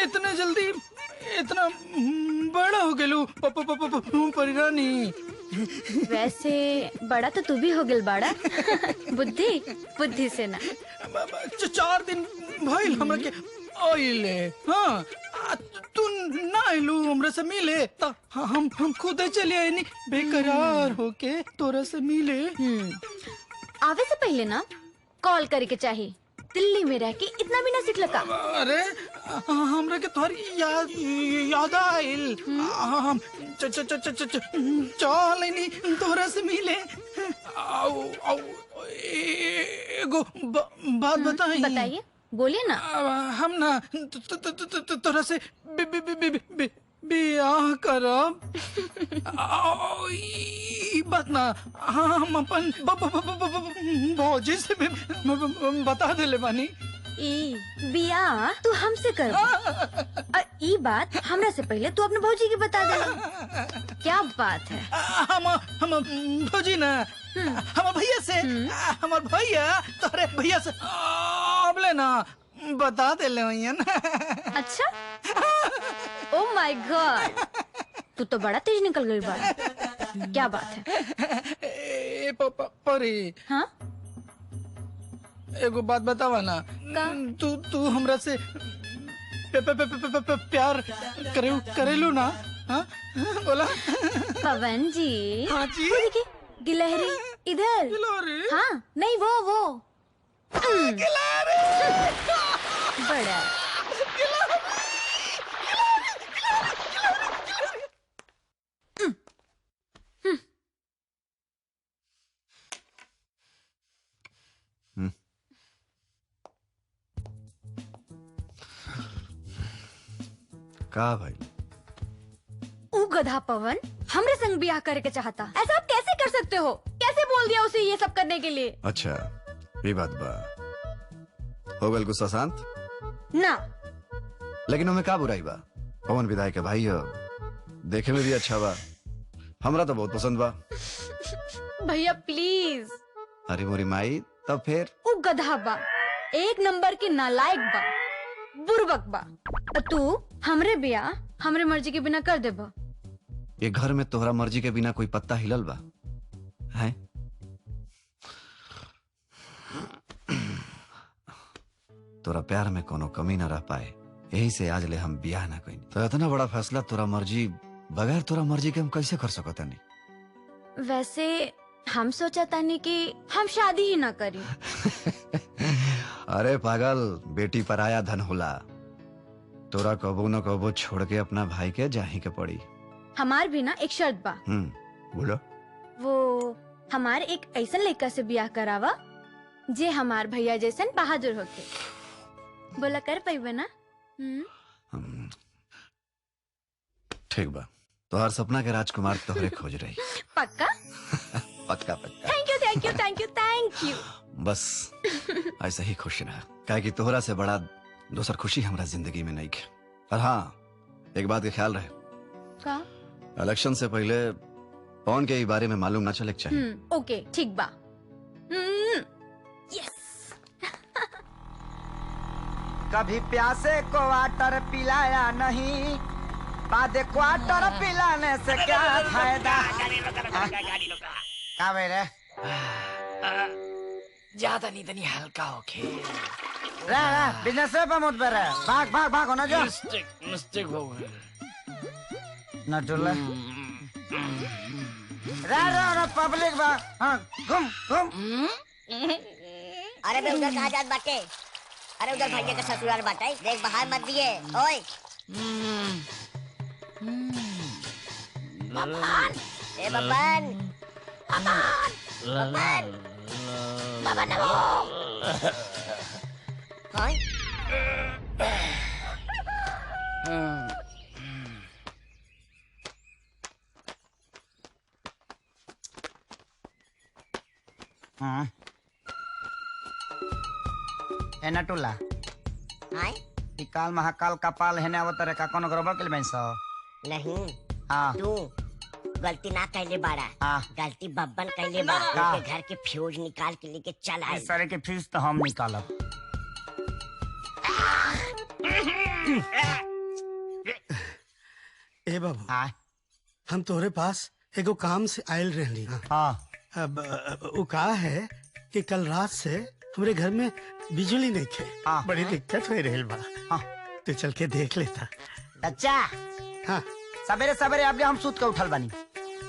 इतना जल्दी इतना बड़ा हो गेलू परिरानी। वैसे बड़ा तो तू भी हो गेल बाड़ा। बुद्धि बुद्धि से ना। 4 दिन भइल हमरा के आइले। हाँ तू ना आइलू हमरा से मिले त हम खुद चले आइनी बेकरार होके तोरा से मिले। आवे से पहले ना कॉल करे के चाहिए। दिल्ली में रह के इतना भी ना सीख लगा। अरे हमरा के तोहरी याद आइल। हम चल आइनी तोरा से मिले। एगो बात बताइए। बोलिए ना। हम ना तोरा से ब्याह करब। बात ना हम अपन भौजी से बता देले बानी। बियाह तू हमसे कर। ई बात हमरा से पहले तू अपने भौजी के बता दे। क्या बात है। हम भौजी ना हम भैया से हमार भैया तोरे भैया से अबले ना बता देले ना। अच्छा ओ माय गॉड तू तो बड़ा तेज निकल गई बात। क्या बात है। परी। हाँ एगो बात बतावा ना। तू हमरा से प्यार करेलू ना। हाँ बोला। पवन जी। हाँ जी। गिलहरी इधर। गिलहरी। हाँ नहीं वो गिलहरी। बड़ा का भाई ऊ गधा पवन हमरे संग ब्याह करे के चाहता। ऐसा आप कैसे कर सकते हो। कैसे बोल दिया उसे ये सब करने के लिए। अच्छा ये बात बा हो गल गुस्सा शांत ना। लेकिन हमें का बुराई बा। पवन विधायक के भाई हो देखे में भी अच्छा बा। हमरा तो बहुत पसंद बा। भैया प्लीज। अरे मोरी माई तब फिर ऊ गधा बा एक नंबर के नालायक बा बुर्बक बा। तू हमरे ब्याह हमरे मर्जी के बिना कर देबा। ये घर में तोहरा मर्जी के बिना कोई पत्ता हिलल बा है। तोरा प्यार में कोनो कमी ना रह पाए यही से आज ले हम ब्याह ना कइनी। तो इतना बड़ा फैसला तोरा मर्जी बगैर तोरा मर्जी के हम कैसे कर सकत नहीं। वैसे हम सोचा तानी कि हम शादी ही ना करी। अरे पागल बेटी पराया धन होला। तोरा कबो न कबो छोड़ के अपना भाई के जाही के पड़ी। हमार भी ना एक शर्त बा। बोलो। वो हमार एक ऐसा लड़का से ब्याह करावा जे हमार भैया जैसन बहादुर होके। बोला कर पाइबा ना। ठीक बा तोहर सपना के राजकुमार तोहरे खोज रही। पक्का पक्का पक्का। Thank you thank you thank you thank you. बस ऐसा ही खुश रहा काहे कि तोहरा से बड़ा दूसर खुशी हमरा जिंदगी में नहीं है। और हाँ एक बात के ख्याल रहे का इलेक्शन से पहले पवन के बारे में मालूम ना चले चाहिए। ओके ठीक बा। यस। कभी प्यासे को वाटर पिलाया नहीं बाद क्वार्टर पिलाने से क्या फायदा। का भाई रे ज्यादा नहीं तनी हल्का हो खेल। रे बिजनेस पे मत पर भाग भाग भाग होना जो मिस्टेक हो गई। न टुल्ला रे पब्लिक बा। हाँ घूम घूम। अरे बे उधर कहाँ जात बाटे। अरे उधर भैया का ससुराल बाटे देख बाहर मत दिए। ओए बबन ए बबन बबन बबन ओए ए नटुल्ला हाय काल महाकाल कपाल हेने अवतरे का कोनो गड़बड़ के बैंक सो नहीं। हाँ तू गलती ना कैले बाड़ा। गलती बब्बन कैले बा। उनके घर के फ्यूज निकाल के लेके चल आए। इस सारे के फ्यूज तो हम निकालब। ए बाबू, हाँ हम तोरे पास एगो काम से आयल रहनी। हाँ अब वो कहा है कि कल रात से हमारे घर में बिजली नहीं थे। हाँ। बड़ी दिक्कत हो रही बा। हाँ। तो चल के देख लेता। अच्छा हाँ सवेरे सवेरे अब हम सूत के उठल बानी,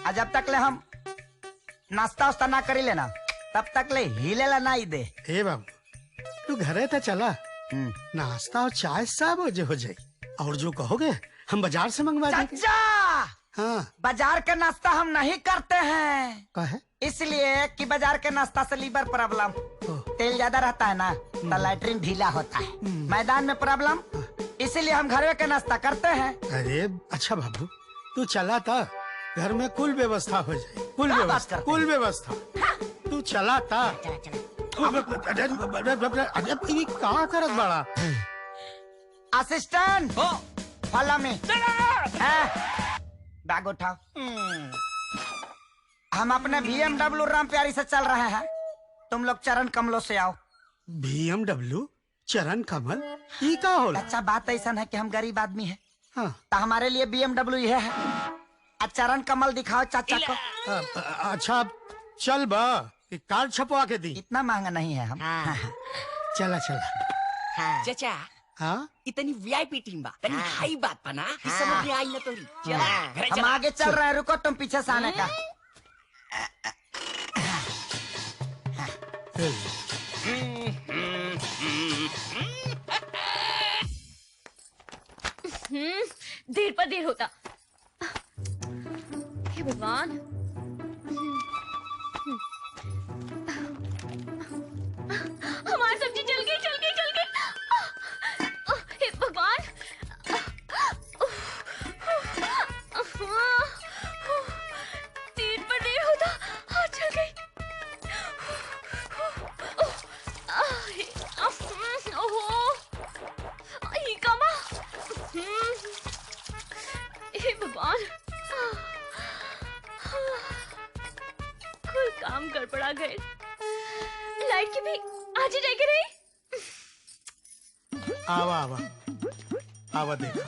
आज जब तक ले हम नाश्ता वास्ता ना करी लेना तब तक ले हिले ला नहीं दे। ए बाबू, तू घरे तो चला, नाश्ता और चाय सब हो जाए, और जो कहोगे हम बाजार से मंगवा देंगे। चाचा, हाँ बाजार का नाश्ता हम नहीं करते हैं, का है? इसलिए कि बाजार के नाश्ता से लीवर प्रॉब्लम, तेल ज्यादा रहता है ना तो लैट्रिन ढीला होता है, मैदान में प्रॉब्लम, इसीलिए हम घर के नाश्ता करते हैं। अरे अच्छा बाबू, तू चला था, घर में कुल व्यवस्था हो जाए, कुल क्या बात व्यवस्था, करते कुल व्यवस्था। तू चला था। चला चला अरे ये कहाँ करत बड़ा? असिस्टेंट फॉलो मी, बैग उठाओ। हम अपने BMW राम प्यारी से चल रहे हैं, तुम लोग चरण कमलों से आओ। BMW चरण कमल ये का होला? अच्छा बात ऐसा है कि हम गरीब आदमी हैं, हाँ। तो हमारे लिए BMW यह है। चरण कमल दिखाओ चाचा को। अच्छा चल बा, एक कार्ड छपवा के दी। इतना महंगा नहीं है हम। हाँ चला चला। हाँ चाचा हाँ इतनी वीआईपी टीम बा, तनी हाई बात बना, इस समझ में आई ना तोरी। चला हाँ। घरे हम चला। आगे चल रहे हैं, रुको तुम पीछे से आने का। देर पर देर होता। हे भगवान, हमारी सब्जी जल गई, जल गई, जल गई। हे भगवान, देर पर देर होता, जल गई। ये कमा। हे भगवान, कोई काम गड़बड़ा गए, लाइट की भी आज ही जाके रही। आवा आवा आवा देखा।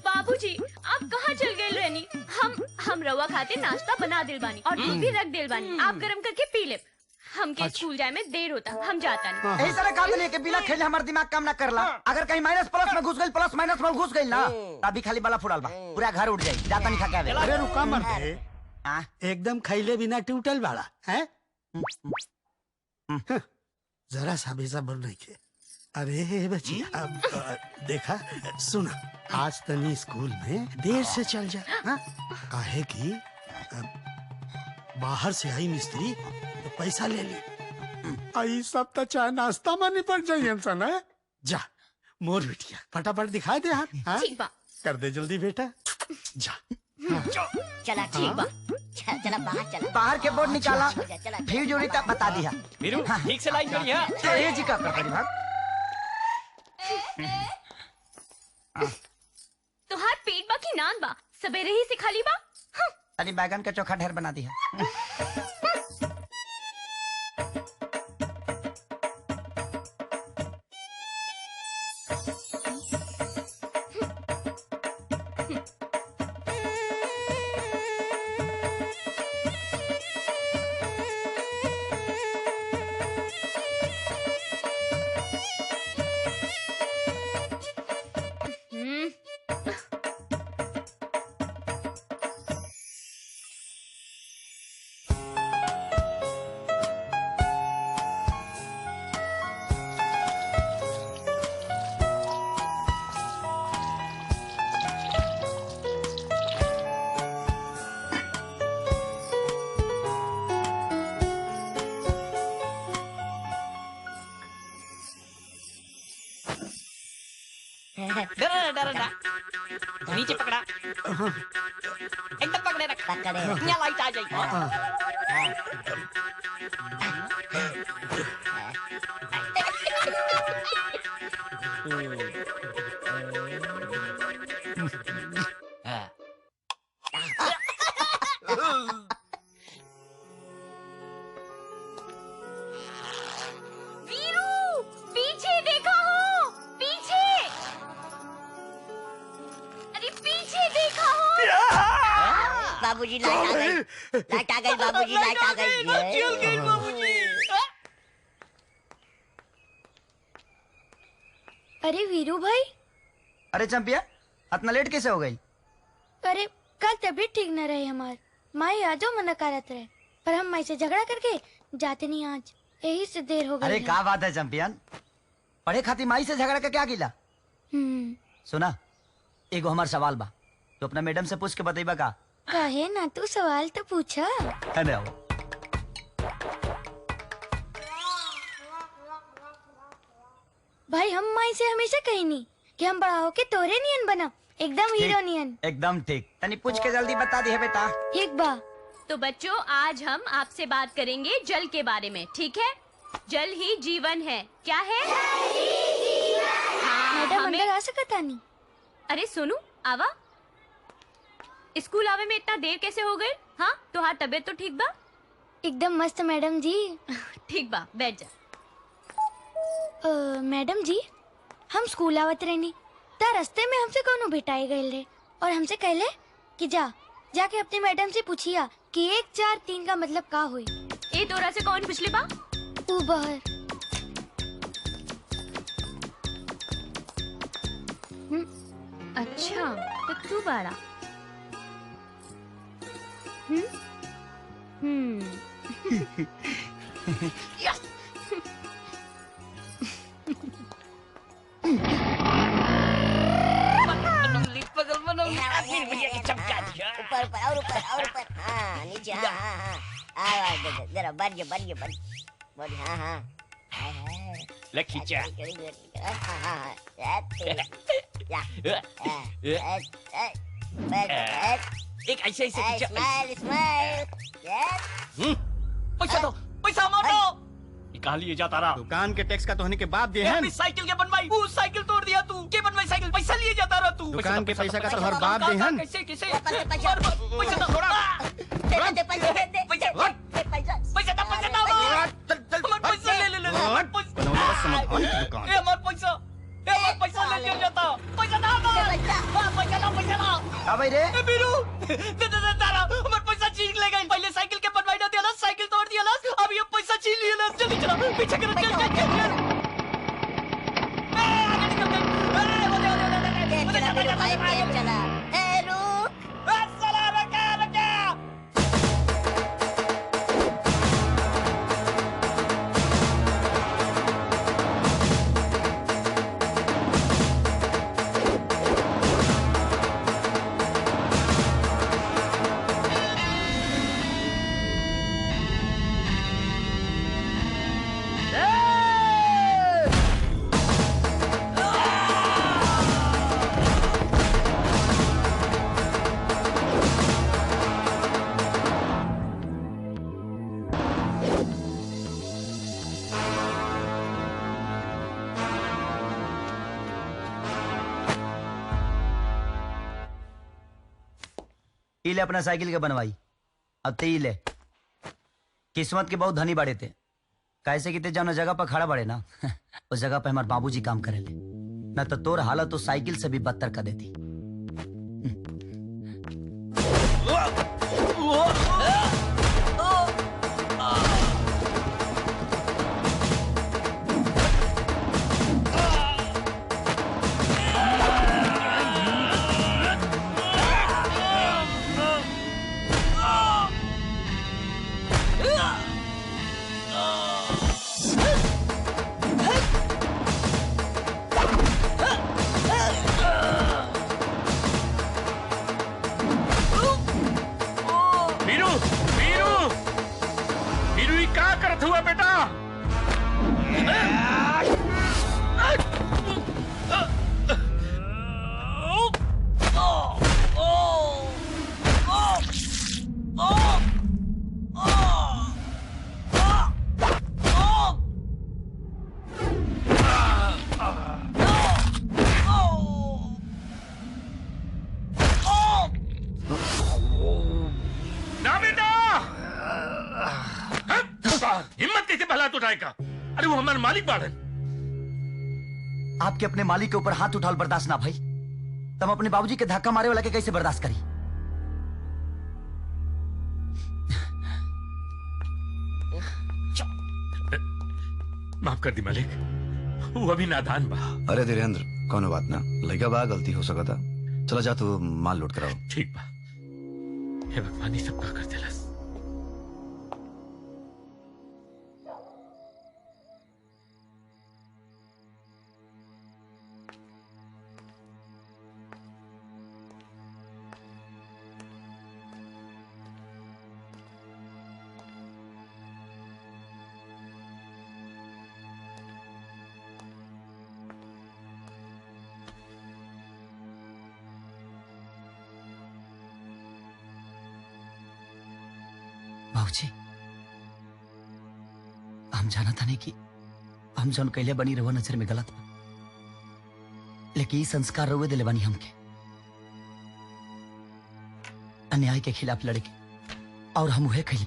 बाबूजी, आप कहाँ चल गए रहनी? हम रवा खाते नाश्ता बना दिल बानी और दूध भी रख दिल बानी, आप गरम करके पी ले। हमके स्कूल जाए में देर होता, हम जाता नहीं। यही सारे काम नहीं है कि बिना खेले हमारा दिमाग काम ना करला। अगर कहीं माइनस प्लस में घुस गई, प्लस माइनस में घुस गई ना, तभी खाली बाला फुड़ाल बा, पूरा घर उड़ जाए। जाता नहीं खा के आवे। अरे रुका मर दे, हाँ? एकदम खैले बिना टूटल बाड़ा है। जरा सा भी सब्र नहीं के। अरे बच्चिया, अब देखा सुना, आज तनी स्कूल में देर से चल जा। हाँ? काहे कि बाहर से आई मिस्त्री तो पैसा ले ली, आई सब तो चाय नाश्ता में निपट जाइए इंसान है। जा मोर बिटिया, फटाफट दिखा दे हाथ। हाँ? ठीक बा, कर दे जल्दी बेटा, जा। चला ठीक बा, चला बाहर चला। बाहर के बोर्ड निकाला, चला फिर जोड़ी तक बता दिया। वीरू ठीक से लाइन करी है। ये जी का कर भाग। तुहार पेट बा की नान बा, सवेरे ही सिखा ली बा। अरे बैगन का चोखा ढेर बना दिया। डरा नीचे पकड़ा, एकदम पकड़े रख, पकड़े। यहाँ लाइट आ जाएगी। हाँ। वीरू, पीछे देखा हो, पीछे। बाबूजी लाइट आ गई, लाइट आ गई बाबूजी, लाइट आ गई। चल गई बाबूजी। अरे वीरू भाई, अरे चंपिया इतना लेट कैसे हो गई? अरे कल तबीयत ठीक न रहे हमार, माई आजो मना करत रहे, पर हम माई से झगड़ा करके जाते नहीं आज, यही से देर हो गई। अरे क्या बात है चंपियन, पढ़े खातिर माई से झगड़ा का क्या गिला? सुना, एगो हमार सवाल बा, तो अपना मैडम से पूछ के बतेबा का? कहे ना, तू सवाल तो पूछा। अरे भाई हम माई से हमेशा कही नहीं कि हम बड़ा होके तोरे नियन बना, एकदम हीरो नियन। एकदम ठीक, तनी पूछ के जल्दी बता दी है बेटा। एक बा। तो बच्चों, आज हम आपसे बात करेंगे जल के बारे में, ठीक है? जल ही जीवन है। क्या है? मैडम अंदर आ सकता नहीं? अरे सुनू, आवा। स्कूल आवे में इतना देर कैसे हो गई? हाँ, तुम्हारी तबीयत तो ठीक बा? एकदम मस्त मैडम जी। ठीक बा, बैठ जा। मैडम जी, हम स्कूल आवत रहनी, ता रास्ते में हमसे कोनो भेटाई गए रहे और हमसे कहले कि जाके अपनी मैडम से पूछिया कि 1 4 3 का मतलब का हुई। ए तोरा से कौन पिछले बा? तू बाहर। अच्छा, तो तू बाड़ा। चमका दिया। ऊपर ऊपर और ऊपर और ऊपर, हाँ नीचे, हाँ हाँ हाँ, जरा बढ़ गया, हाँ हाँ। ले खींचा। एक ऐसे ऐसे खींचा। Smile smile. पैसा दो, पैसा मत दो। कहाँ लिए जाता रहा? दुकान के टैक्स का तो होने के बाद दे हैं। साइकिल के बनवाई, वो साइकिल तोड़ दिया तू। के बनवाई साइकिल? पैसा लिए जाता रहा तू। दुकान के पैसा का तो हर बाप दे हैं। कैसे कैसे? पैसा पैसा दो, थोड़ा। दे पैसा दे दे पैसा पैसा दो, पैसा दो। हमारे पैसा ले ले ले। हमारे पैसा ले लिया जाता। पैसा दो, पैसा दो। हाँ भाई रे, बीरू, हमारे पैसा छीन ले गए। पहले साइकिल के बनवाई ना दिया, साइकिल तोड़ दिया, अब ये पैसा छीन लिया। जल्दी चला, पीछे कर, चल चल चल। चला। ए रुक। साला रखा रखा। ई ले अपना साइकिल के बनवाई। अब ते ई ले, किस्मत के बहुत धनी बड़े थे, कैसे किते जानो जगह पर खड़ा बड़े ना उस जगह पे हमारे बाबूजी काम करे ले, ना तो तोर हालत तो साइकिल से भी बदतर कर देती। हुआ बेटा? हिम्मत कैसे भला उठाएगा? अरे वो हमारे मालिक बाड़न। आपके अपने मालिक के ऊपर हाथ उठाल बर्दाश्त ना भाई, तब अपने बाबूजी के धक्का मारे वाला के कैसे बर्दाश्त करी? माफ कर दी मालिक, वो अभी नादान बा। अरे धीरेन्द्र, कोनो बात ना, लड़का बा, गलती हो सकता। चला जा, तू माल लोड कराओ। ठीक बा। हे भगवान, ये सब का कर देलस। बाबूजी, हम जाना था नहीं कि हम जौन कैले बनी रहुआ नजर में गलत बा, लेकिन ई संस्कार रहुए दिले बनी हमके अन्याय के खिलाफ लड़े के, और हम उहे कैली।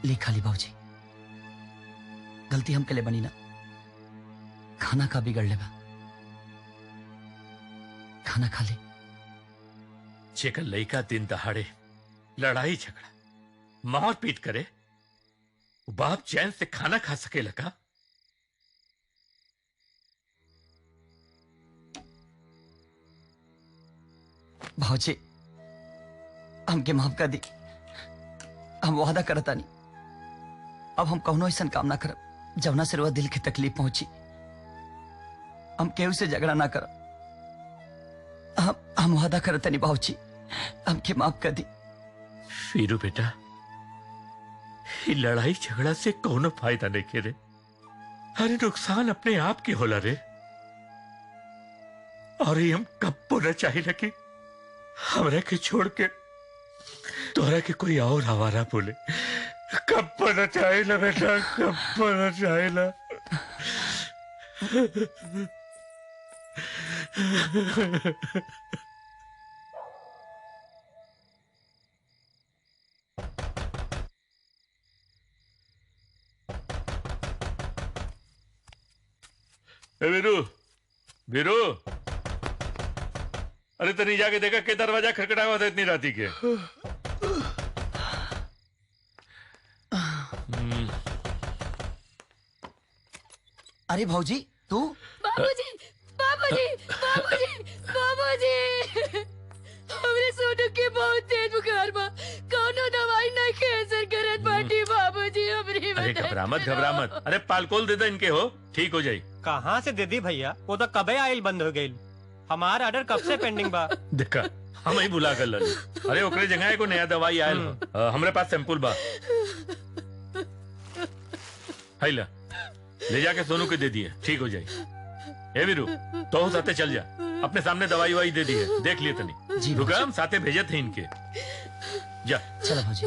लिखा ली बाबूजी, गलती हम के लिए बनी ना, खाना का बिगड़ ले बा, खाना खा ले। जेकर लइका दिन दहाड़े लड़ाई झगड़ा मार पीट करे, वो बाप चैन से खाना खा सके लगा? बाबूजी, हमके माफ कर दी, हम वादा करता नहीं, अब हम कौनो ऐसा काम ना करब जवना से रुआ दिल की तकलीफ पहुंची। हम केहू से झगड़ा ना करब, हम वादा करता नहीं बाबूजी, हमके माफ कर दी। वीरू बेटा, ये लड़ाई झगड़ा से कोनो फायदा नहीं के रे। अरे नुकसान अपने आप की होला रे। और ये हम कब बोलना चाहिए कि हमरा के छोड़ के तोरा के कोई और आवारा बोले। कब बोलना चाहिए बेटा, कब बोलना चाहिए। वीरू, वीरू, अरे तनी जाके देखा के दरवाजा खटखटाया हुआ था इतनी राती के। अरे भाऊजी, तू? बाबूजी, बाबूजी, बाबूजी, बाबूजी, हमरे सोनू के बहुत तेज बुखार बा, कौनो दवाई नहीं के असर करत बाटी बाबूजी, हमरी अरे घबरा मत, घबरा मत। अरे पालकोल दे दे इनके, हो ठीक हो जाई। कहाँ से दे दी भैया, वो तो कबे आइल बंद हो गई। हमारा ऑर्डर कब से पेंडिंग बा। देखा, हम ही बुला कर लली। अरे ओकरे जगह को नया दवाई आयल हो। हमरे पास सैंपल बा, हाइला ले जाके सोनू के दे दिए, ठीक हो जाए। ए वीरू, तो साथे चल जा, अपने सामने दवाई वाई दे दी है, देख लिए तनी। जी रुका, हम साथे भेजे थे इनके। जा चलो भाऊजी।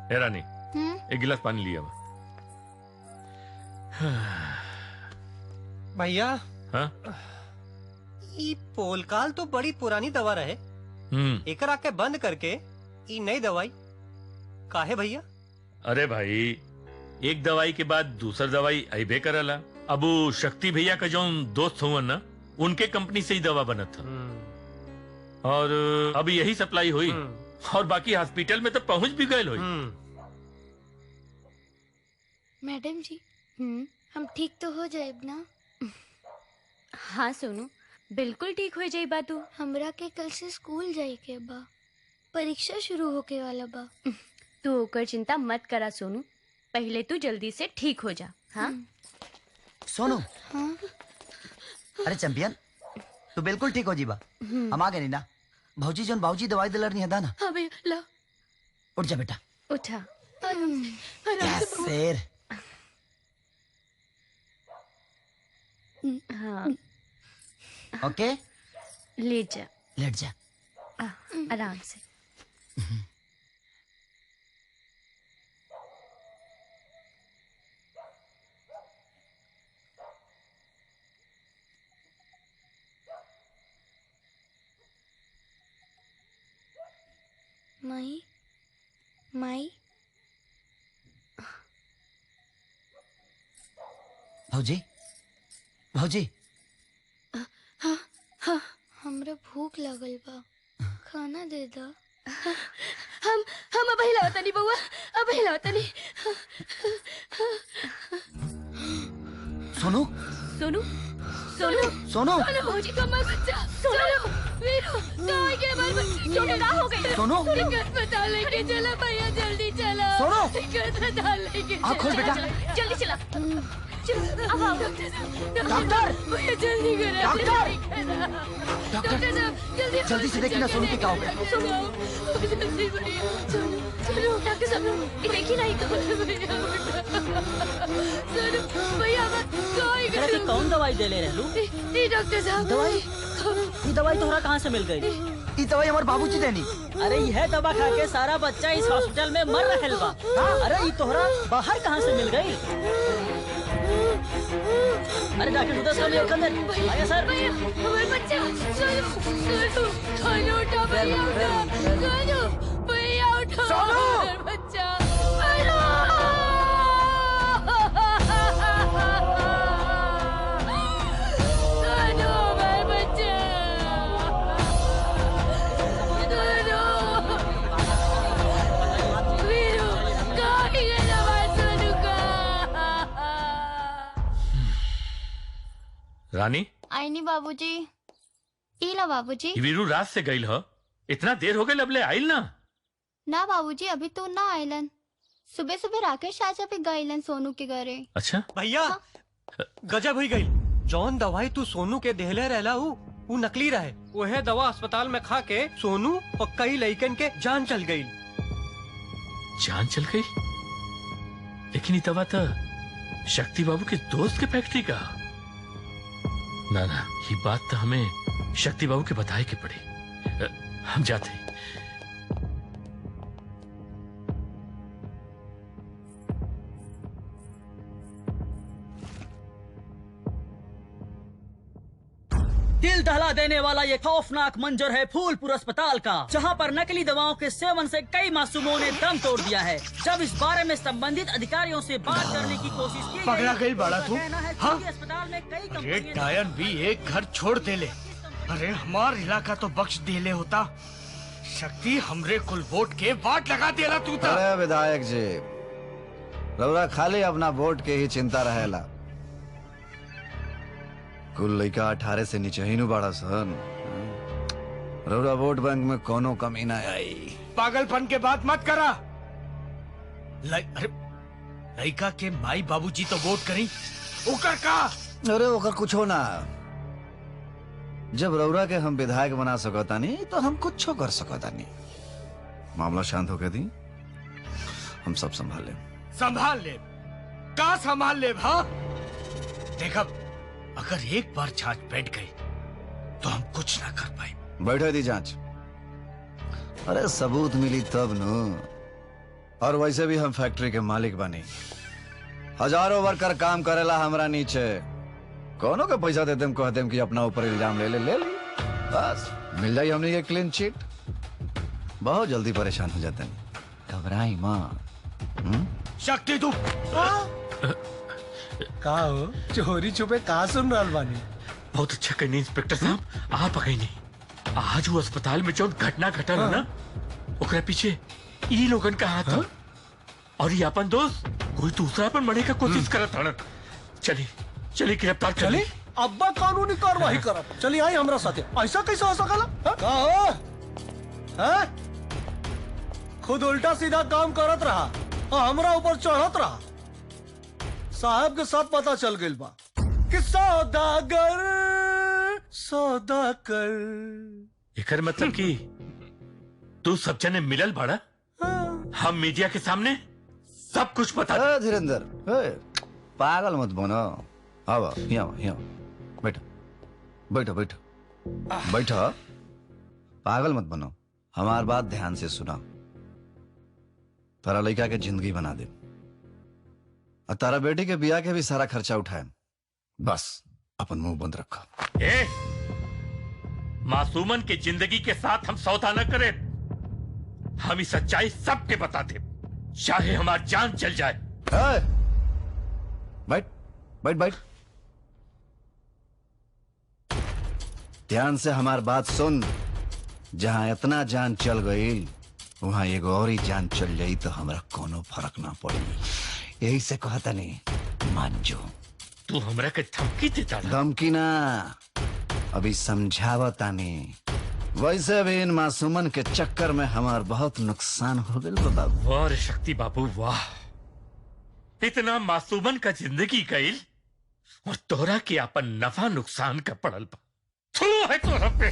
ए रानी, एक गिलास पानी लिया। भैया, हाँ? ये पोलकाल तो बड़ी पुरानी दवा रहे, एकर आके बंद करके ये नई दवाई काहे भैया? अरे भाई, एक दवाई के बाद दूसर दवाई अबे करला। अब वो शक्ति भैया का जो दोस्त हुआ ना, उनके कंपनी से ही दवा बना था, और अब यही सप्लाई हुई, और बाकी हॉस्पिटल में तो पहुंच भी गए हुई। मैडम जी, हम ठीक तो हो जाए ना? हाँ सोनू, बिल्कुल ठीक हो जाई बा तू। हमरा के कल से स्कूल जाए के बा, परीक्षा शुरू होके वाला बा। तू ओकर चिंता मत करा सोनू, पहले तू जल्दी से ठीक हो जा। हाँ सोनू। हाँ? अरे चैंपियन, तू बिल्कुल ठीक हो जीबा, हम आ गए नहीं ना। भाऊजी जोन बाबूजी दवाई दिलर नहीं है ना। हाँ भैया, ला उठ जा बेटा, उठा। यस शेर। हाँ, ओके, लेट जा, लेट जा। आराम से। माई माई भौजी भौजी हमरा भूख लगल बा, खाना दे दा। हम अब हिलावता नहीं बउआ, अब हिलावता नहीं। सोनू सोनू सोनू सोनू सोनू भौजी का मत बच्चा, सोनू वीरू कहाँ गया हमारा बच्चा? छोटे ना हो गए सोनू अस्पताल लेके चला भैया, जल्दी चला। सोनू अस्पताल लेके आँख खोल बेटा। जल्दी चला। अब आओ डॉक्टर भैया, जल्दी करा डॉक्टर साहब, जल्दी से देखिए ना सोनू के क्या हो गया। जल्दी भैया, चलो डॉक्टर साहब देखिए ना, सोनू भैया के कौन दवाई दे ले रहलू? डॉक्टर साहब दवाई? ये दवाई तोहरा कहाँ से मिल गई? ये दवाई हमारे बाबूजी देनी। अरे यह दवा खा के सारा बच्चा इस हॉस्पिटल में मर रहल बा। अरे ये तोहरा बाहर कहाँ से मिल गई? अरे डॉक्टर सुधा सर ने कर आया सर। हमारे बच्चा सोनू सोनू उठा भैया, उठा सोनू भैया, उठा हमारा बच्चा। रानी आई नहीं बाबूजी। इला बाबूजी। वीरू रात से गई हो, इतना देर हो गई लबले आइल ना? ना बाबूजी अभी तो ना आइलन, सुबह सुबह राकेश चाचा भी गइलन सोनू के घरे। अच्छा भैया गजब हुई गई। जौन दवाई तू सोनू के देहले रहला वो नकली रहे। वह दवा अस्पताल में खा के सोनू और कई लड़कन के जान चल गई। जान चल गई? लेकिन ये दवा था शक्ति बाबू के दोस्त के फैक्ट्री का। ना ना, ये बात तो हमें शक्ति बाबू के बताए के पड़ी। हम जाते हैं। दिल दहला देने वाला ये खौफनाक मंजर है फूलपुर अस्पताल का, जहां पर नकली दवाओं के सेवन से कई मासूमों ने दम तोड़ दिया है। जब इस बारे में संबंधित अधिकारियों से बात करने की कोशिश की पकड़ा गई बड़ा तू? हाँ? अस्पताल में कई अरे डायन भी एक घर छोड़ दे ले। अरे हमार इलाका तो बख्श दे ले होता। शक्ति हमरे कुल वोट के वाट लगा देला तू तो। अरे विधायक जी, रउरा खाली अपना वोट के ही चिंता रहेला। कुल लड़का 18 से नीचे ही नु बाड़ा सन। रउरा वोट बैंक में कोनो कमी ना आई। पागलपन के बात मत करा। अरे लड़का के माई बाबूजी तो वोट करी, ओकर का? अरे ओकर कुछ हो ना। जब रउरा के हम विधायक बना सकता नहीं तो हम कुछ कर सकता नहीं। मामला शांत होके दी, हम सब संभाल ले। संभाल ले? का संभाल ले? हाँ देखा, अगर एक बार जांच बैठ गई तो हम कुछ ना कर पाए। बैठे दी जांच। अरे सबूत मिली तब नु। और वैसे भी हम फैक्ट्री के मालिक बनी, हजारों वर्कर काम करेला हमरा नीचे। कोनो के पैसा दे देम, कह देम कि अपना ऊपर इल्जाम ले ले ली, बस मिल जाई हमने ये क्लीन चिट। बहुत जल्दी परेशान हो जाते हैं, घबराई मां। शक्ति तू का हो चोरी छुपे का सुन रहल बानी? बहुत अच्छा कहनी इंस्पेक्टर साहब, आप कहीं नहीं। आज वो अस्पताल में जो घटना घटल है ना, ओकरा पीछे ई लोगन का हाथ है। और ये अपन दोस्त कोई दूसरा अपन मरे का कोशिश करत हन। चली चली गिरफ्तार कर चली, अब्बा कानूनी कार्रवाई करब। चली आई हमरा साथे। ऐसा कैसे हो सकला? का हो? हैं? खुद उल्टा सीधा काम करत रहा और हमरा ऊपर चढ़त रहा। साहब के सब पता चल गइल बा कि सौदागर सौदा कर। एकर मतलब कि तू सब जने मिलल बड़ा। हम मीडिया के सामने सब कुछ बता दे। धीरेन्द्र पागल मत बनो। आओ यहाँ बैठो बैठो बैठो बैठो। पागल मत बनो, हमार बात ध्यान से सुना। तारा लड़का के जिंदगी बना दे और तारा बेटी के बिया के भी सारा खर्चा उठाए। बस अपन मुंह बंद रखा। मासूमन के जिंदगी के साथ हम सौदा न करें। हम इस सच्चाई सबके बताते, चाहे हमारी जान चल जाए। ए, बैठ बैठ बैठ। ध्यान से हमार बात सुन। जहां इतना जान चल गई वहां एगो और ही जान चल जाई तो हमरा कोनो फर्क ना पड़ी। यही से कहता नहीं मान जो। तू हमरा के धमकी देता ना? धमकी ना, अभी समझावता नहीं। वैसे भी इन मासूमन के चक्कर में हमार बहुत नुकसान हो गए बाबू। वाह रे शक्ति बाबू वाह, इतना मासूमन का जिंदगी गईल और तोरा के अपन नफा नुकसान का पड़ल बा। थू है तोरा पे।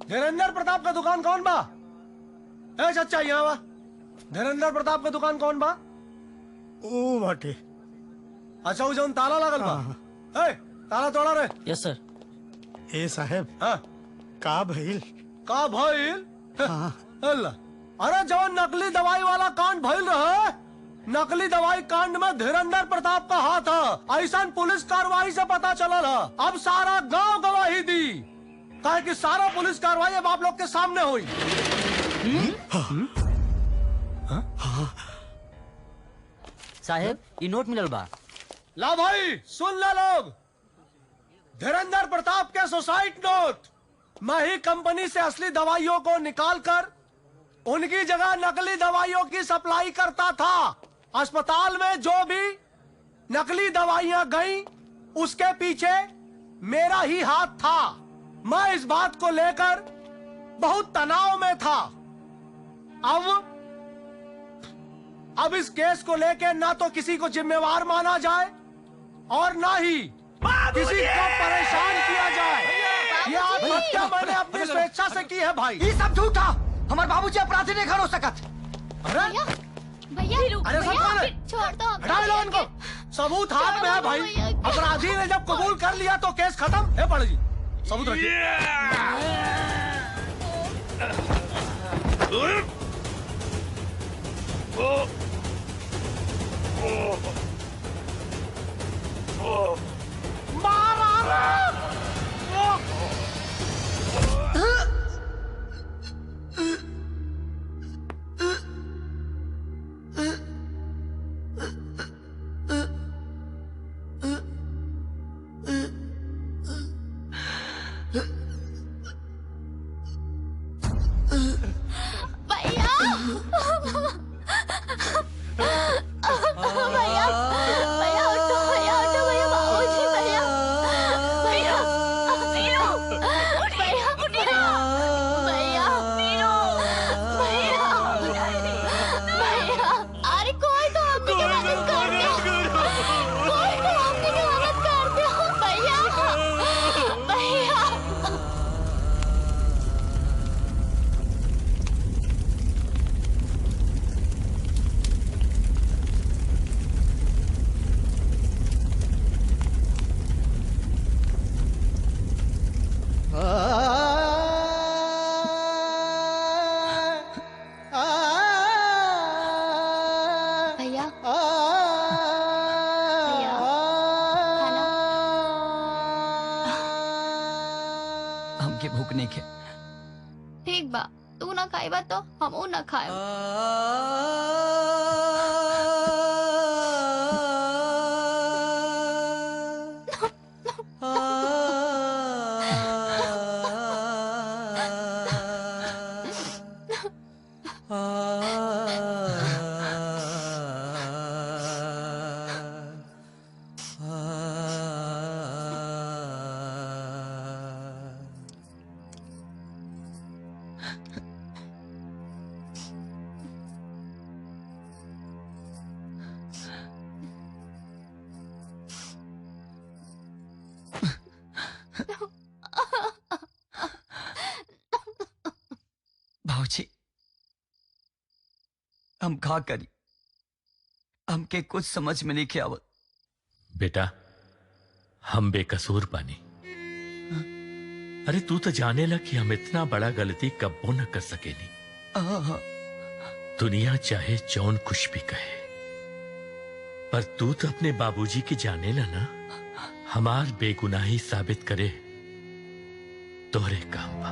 धीरेन्द्र प्रताप का दुकान कौन बा? ए चचा यहाँ बा। धीरेन्द्र प्रताप का दुकान कौन बा? ओ बाटे। अच्छा वो जौन ताला लगल बा। ए ताला तोड़ा रे। यस सर। ए साहब, हाँ का भइल? का भइल? हाँ। अल्लाह, अरे जौन नकली दवाई वाला कांड भइल रहे, नकली दवाई कांड में धीरेन्द्र प्रताप का हाथ है। ऐसा पुलिस कार्रवाई से पता चलल है। अब सारा गांव गवाही दी, काहे कि सारा पुलिस कार्रवाई अब आप लोग के सामने हुई। साहेब ये नोट मिलल बा। ला भाई सुन ले लोग, धीरेन्द्र प्रताप के सुसाइड नोट। मैं ही कंपनी से असली दवाइयों को निकाल कर उनकी जगह नकली दवाइयों की सप्लाई करता था। अस्पताल में जो भी नकली दवाइयां गईं, उसके पीछे मेरा ही हाथ था। मैं इस बात को लेकर बहुत तनाव में था। अब इस केस को लेकर ना तो किसी को जिम्मेवार माना जाए और ना ही किसी को परेशान किया जाए। ये आत्महत्या मैंने अपनी स्वेच्छा से की है भाई। ये सब झूठा। हमारे बाबूजी अपराधी नहीं खड़ो सकत। अरे भैया अरे सब कौन है? छोड़ दो हटा लो इनको। सबूत हाथ में है भाई। अपराधी ने जब कबूल कर लिया तो केस खत्म है। पड़ जी सबूत रखिए। भैया भैया भैया उठो, भैया उठो, भैया बाबूजी, भैया भैया वीरू, भैया भैया भैया वीरू, भैया भैया अरे कोई तो आपकी मदद कर दो, कोई तो आपकी मदद कर दो भैया भैया। भैया भैया खाना हमके भूख नहीं खे। ठीक बा, तू ना खाइबा तो हमहू ना खाए। बाबूजी हम का करी, हमके कुछ समझ में नहीं के आवत। बेटा हम बेकसूर पानी। अरे तू तो जाने लग कि हम इतना बड़ा गलती कब्बो न कर सके नहीं। दुनिया चाहे जौन कुछ भी कहे, पर तू तो अपने बाबूजी के जाने ला ना, हमार बेगुनाही साबित करे तोरे काम बा।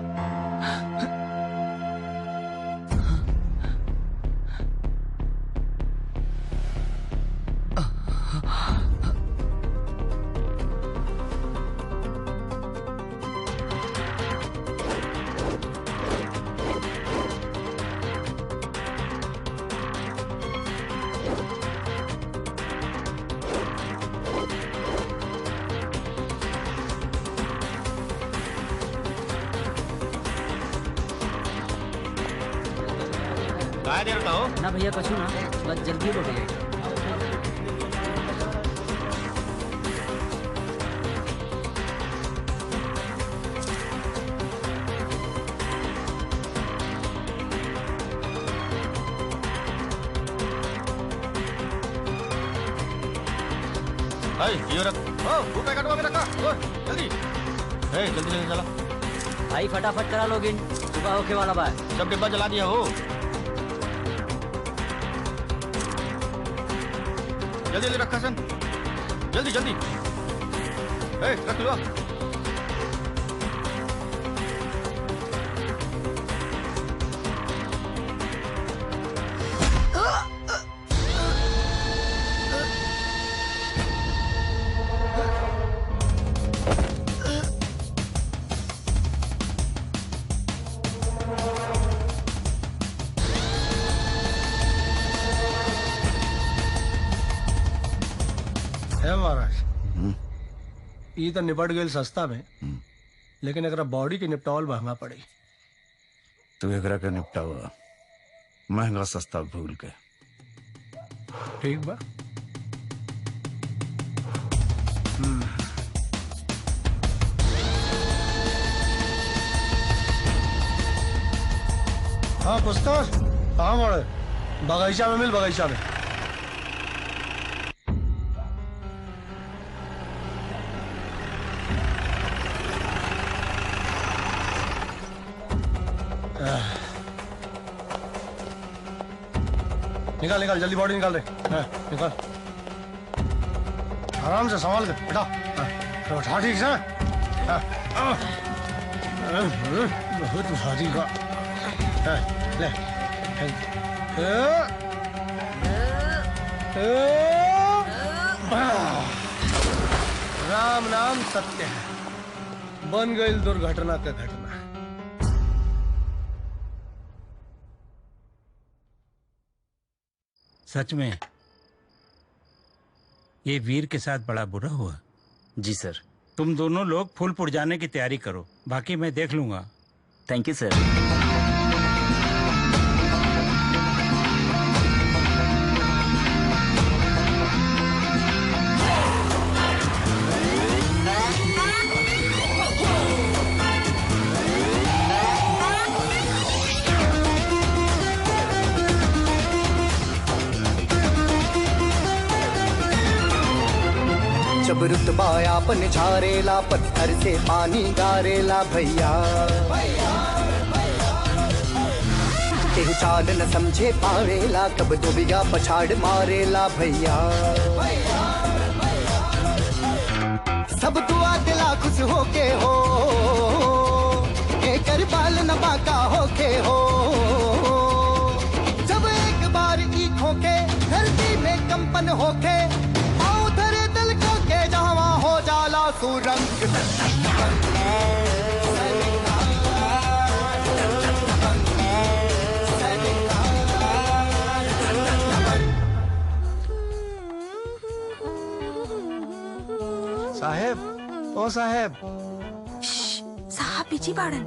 ना भैया कछु ना, बस जल्दी हो भैया। ये रख, वो पैकेट वहाँ पे रखा, जल्दी, जल्दी जल्दी चला। भाई फटाफट करा लोगिन, सुबह होके वाला बा। सब डिब्बा जला दिया हो। जल्दी जल्दी रखा सन, जल्दी जल्दी, रख लो। महाराज ये तो निपट गई सस्ता में, लेकिन एकरा बॉडी के निपटावल महंगा पड़ी। तू एकरा के निपटावा महंगा सस्ता भूल के। ठीक बा। हाँ पुस्तक कहाँ मोड़े? बगीचा में मिल, बगीचा में। निकाल निकाल, जल्दी बॉडी निकाल रहे। निकाल, आराम से संभाल के बेटा, उठा ठीक से। बहुत भारी का ले। राम नाम सत्य है, बन गई दुर्घटना का घटना। सच में ये वीर के साथ बड़ा बुरा हुआ। जी सर। तुम दोनों लोग फूलपुर जाने की तैयारी करो, बाकी मैं देख लूंगा। थैंक यू सर। जब रुतबा आपन झारेला, पत्थर से पानी गारेला भैया। केहू चाल न समझे पावेला, कब दुबिया पछाड़ मारेला भैया। सब दुआ दिला खुश होके हो, एकर बाल न बाका होके हो। जब एक बार ईख होके धरती में कंपन होके, हो जाला सुरंग। साहेब, ओ साहेब। साहब पीछे बाड़न।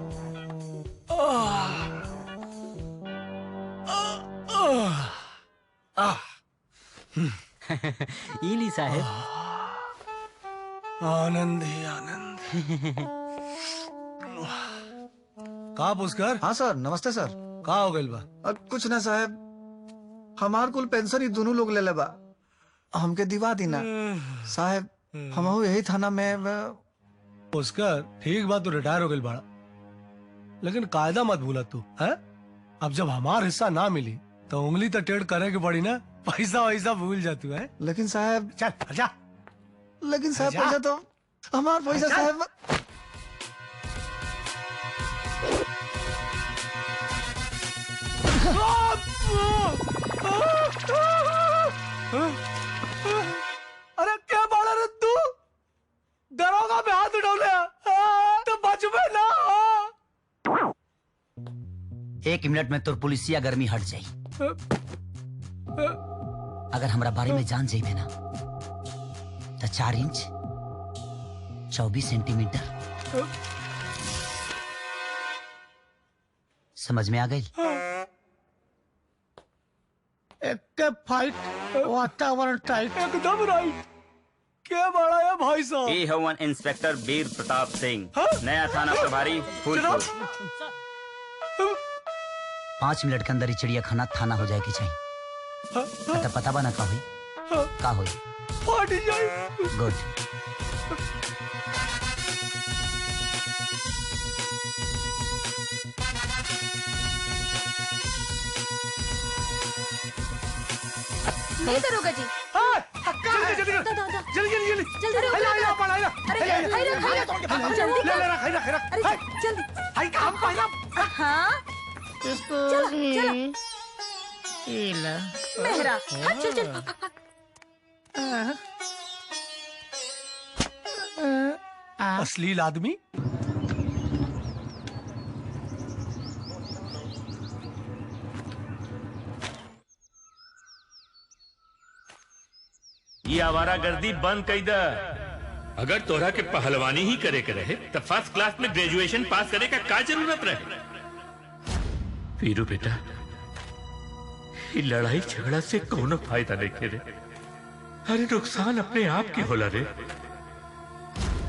इली साहेब। आनंद ही आनंद। कहा पुष्कर? हाँ सर, नमस्ते सर। का हो गइल बा? कुछ ना साहब, हमार कुल पेंशन ही दोनों लोग ले ले बा, हमके दिवा दी ना साहब। हम यही थाना में उसका ठीक बात, तू रिटायर हो गइल बाड़ा, लेकिन कायदा मत भूला तू है। अब जब हमार हिस्सा ना मिली तो उंगली तो टेढ़ करे की पड़ी ना, पैसा वैसा भूल जा तू है। लेकिन साहब चल जा। लेकिन साहब जा। पैसा तो हमार पैसा साहब। अरे क्या बाड़ा रे तू, दरोगा पे हाथ उठौले तो बच में ना। 1 मिनट में तोर पुलिसिया गर्मी हट जाई। अगर हमरा बारे में जान जाइबे ना तो 4 इंच 24 सेंटीमीटर समझ में आ गई। एक फाइट वातावरण टाइट, एकदम राइट। क्या बड़ा है भाई साहब? ये हवन इंस्पेक्टर वीर प्रताप सिंह, नया थाना प्रभारी फूलपुर। 5 मिनट के अंदर ही चिड़िया खाना थाना हो जाए के चाहिए। तो पता बना का हुई फाट जाए। गुड। नहीं दरोगा जी। जल्दी जल्दी जल्दी जल्दी हाइला हाइला पाला हाइला। अरे हाइला जल्दी ले ले रख रख। अरे जल्दी हाई काम पहला। हाँ चलो मेहरा चल चल। अश्लील आदमी। ये आवारागर्दी बंद कई द। अगर तोरा के पहलवानी ही करे के रहे तो फर्स्ट क्लास में ग्रेजुएशन पास करे का क्या जरूरत रहे? वीरू बेटा, ये लड़ाई झगड़ा से कोनो फायदा नहीं करे। अरे नुकसान अपने आप के होला रे।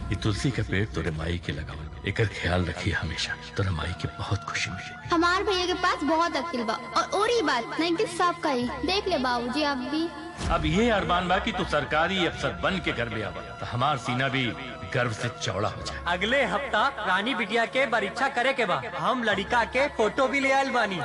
ये तुलसी का पेड़ तोरे माई के लगाओ, एकर ख्याल रखिए हमेशा। तोरा माई के बहुत खुशी मिली। हमार भैया के पास बहुत अक्ल बा और ही बात नहीं कि सब कही देख ले बाबूजी। आप भी अब ये अरमान बा कि तू सरकारी अफसर बन के घर में आवा तो हमार सीना भी गर्व से चौड़ा हो जाए। अगले हफ्ता रानी बिटिया के परीक्षा करे के बाद हम लड़का के फोटो भी ले आयल बानी।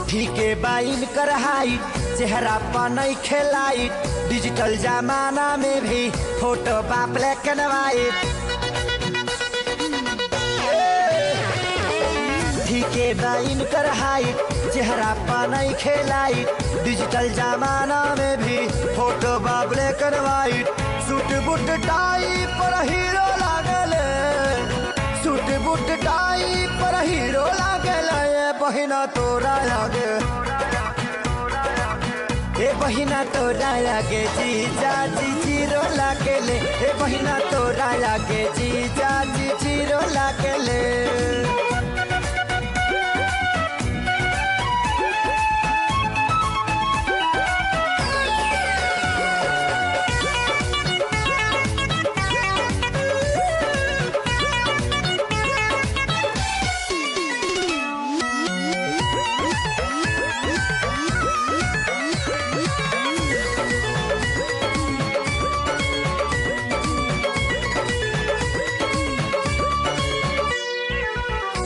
ठीके बाइन कर हाइट, चेहरा पर नहीं खेलाई। डिजिटल जमाना में भी फोटो बा ब्लैक एंड व्हाइट। ठीके बाइन कर हाइट, चेहरा पर नहीं खेलाई। डिजिटल जमाना में भी फोटो बा black and white. Suit boot tie पर हीरो लागले, सूट बूट टाई पर हीरो लागले। बहिना तोरा लागे, ए बहिना तोरा लागे जीजा जीरो लागले। ए बहिना तोरा लागे जीजा जीरो लागले।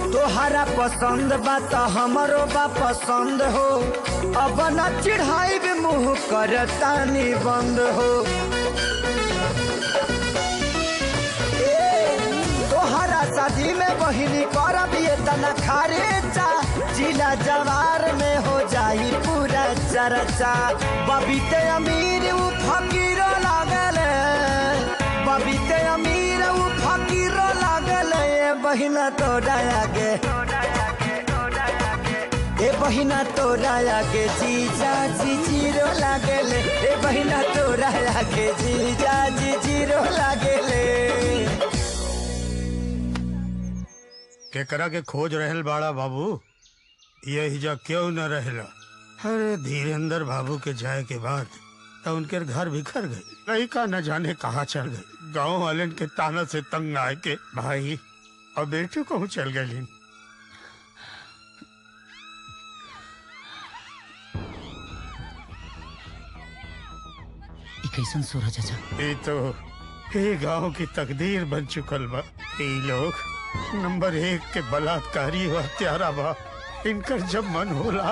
तोहरा पसंद बा तो हमरो बा पसंद हो। अब न चिढ़ाई बे मुँह करतानी बंद हो। तोहरा शादी में बहिनी करब ये तना खर्चा। जिला जवार में हो जाई पूरा चर्चा। बबीते अमीर उ फकीर लागले, बबीते अमीर उ फकीर लागले। बहिना तोरा आगे, ए बहिना तोरा आगे जीजा जी जीरो लागेले ए बहिना तोरा आगे जीजा जी जीरो लागेले। केकरा के खोज रहल बाड़ा बाबू? यही जा क्यों न रहला? अरे धीरेन्द्र बाबू के जाए के बाद तो उनके घर बिखर गए, लड़का न जाने कहाँ चल गए। गांव वाले के ताना से तंग आए के भाई और बेटे कहूँ चल गए। कैसन सूरज चाचा? ये तो ये गांव की तकदीर बन चुकल बा। ये लोग नंबर 1 के बलात्कारी व हत्यारा बा। इनकर जब मन होला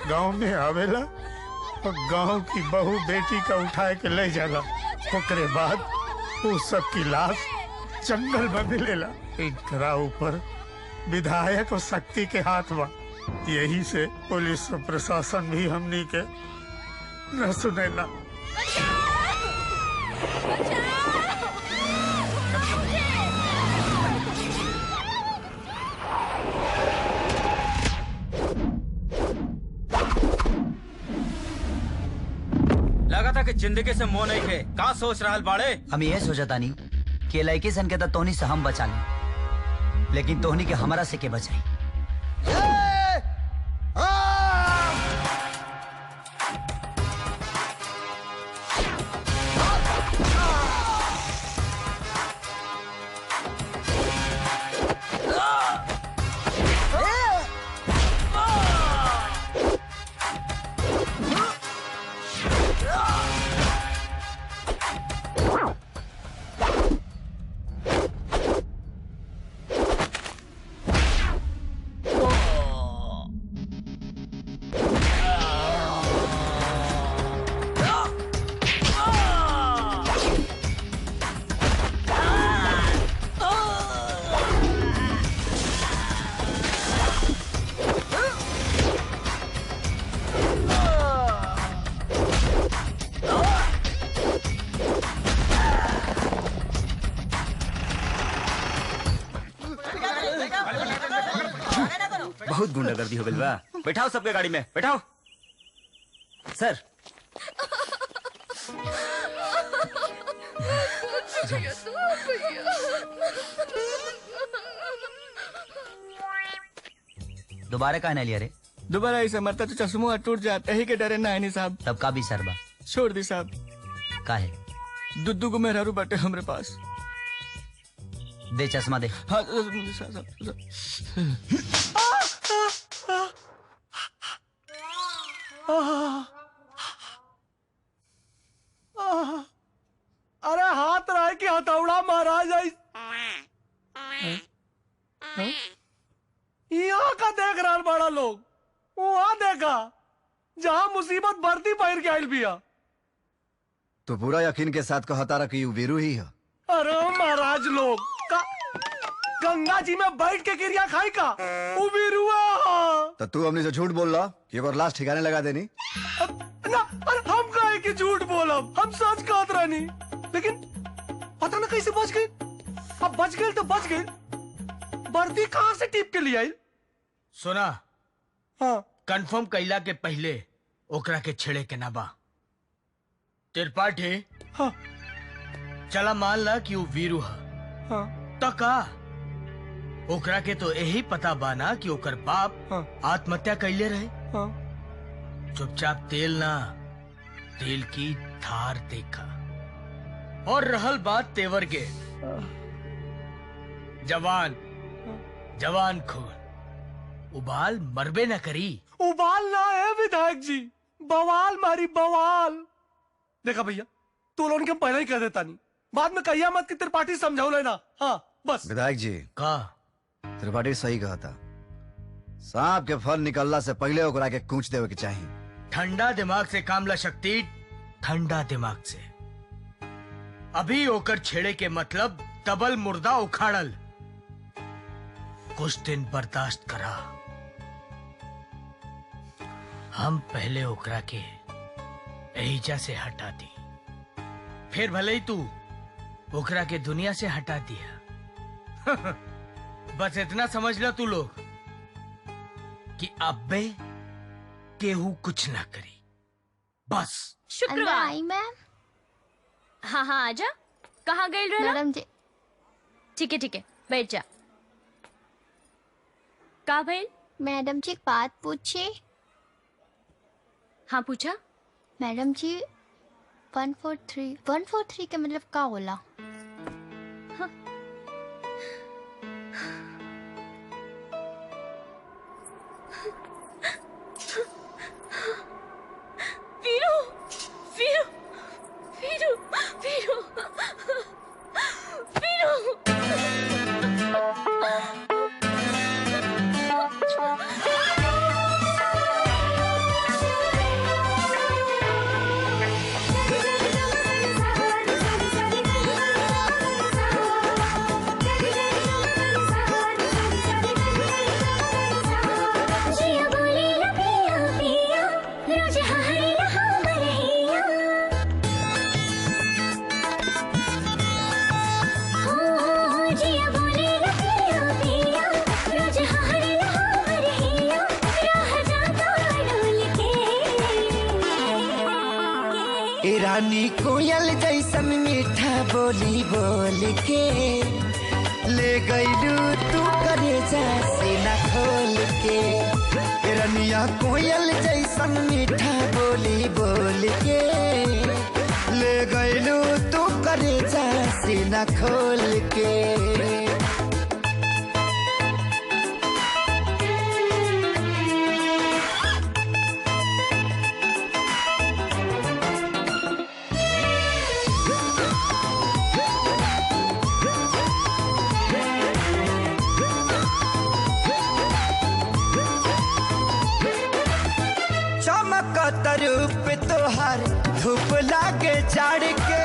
गांव में आवेला और गांव की बहू बेटी का उठाए के ले जाला, ओकरे बाद वो सब की लाश जंगल में मिलेला। इनकरा ऊपर विधायक और शक्ति के हाथ बा। यही से पुलिस और प्रशासन भी हमनी के न सुनेला। लगा था कि जिंदगी से मोह नहीं थे, का सोच रहा बाड़े? हम ये सोचा तानी कि लड़की सन के तो तोहनी से हम बचा लें, लेकिन तोहनी के हमारा से के बचाई। बहुत गुंडागर्दी हो गई बा। बैठाओ सबके गाड़ी में, बैठाओ। सर दोबारा कहा नहीं लिया रे? दोबारा ऐसे मरता तो चश्मा टूट जाता ही के डरे ना है साहब। तब का भी सरबा छोड़ दी साहब। का है? दुद्दू को मेहरारू बाटे हमरे पास। दे चश्मा दे। हाँ अरे हाथ राय की हथौड़ा महाराज यहाँ का देख रहा बड़ा लोग, वहां देखा जहाँ मुसीबत बढ़ती पैर के आयल बिया। तो पूरा यकीन के साथ कहता रहा कि वीरू ही है। अरे महाराज लोग का गंगा जी में बैठ के क्रिया खाई का वो वीरुआ। तो तू हमने से झूठ बोल रहा कि एक बार लाश ठिकाने लगा देनी ना। अरे हम कहे कि झूठ बोलब, हम सच कहत रहनी, लेकिन पता ना कैसे बच गए। अब बच गए तो बच गए, वर्दी कहाँ से टिप के लिए आई? सुना, हाँ कंफर्म कैला के पहले ओकरा के छेड़े के ना बा। त्रिपाठी हाँ चला मान ला कि वो वीरू है। हाँ तो का ओकरा के तो यही पता बाना कि ओकर बाप हाँ आत्महत्या कैले रहे। हाँ चुपचाप तेल की धार देखा। और रहल बात तेवर के, जवान खून उबाल मरबे न करी। उबाल ना है विधायक जी, बवाल मारी बवाल। देखा भैया, तू लोगों के पहले ही कह देता नहीं, बाद में कहिया मत कि त्रिपाठी समझाओ लेना। हाँ बस। विधायक जी का त्रिपाठी सही कहा था। सांप के फल निकलला से पहले ओकरा के कूच देवे के चाहिए। ठंडा दिमाग से काम ला शक्ति, ठंडा दिमाग से। अभी ओकर छेड़े के मतलब डबल मुर्दा उखाड़ल। कुछ दिन बर्दाश्त करा। हम पहले ओकरा के एहिजा से हटा दी, फिर भले ही तू ओकरा के दुनिया से हटा दिया। बस इतना समझ ला तू लोग। कि अब्बे केहू कुछ ना करी, बस। शुक्रवार। आई मैम। हाँ हाँ आजा। कहाँ गई रहना? मैडम जी। ठीक है बैठ जा। का भाई? मैडम जी एक बात पूछे। हाँ पूछा। मैडम जी 143 का मतलब का होला? वीरू वीरू वीरू वीरू वीरू रानी कोयल जैसन मीठा बोली बोल के ले गईलू तू करे जैसे न खोल के। रनिया कोयल जैसन मीठा बोली बोल के ले गईलू तू करे जैसे न खोल के। रूप तोहर धूप लागे चढ़ के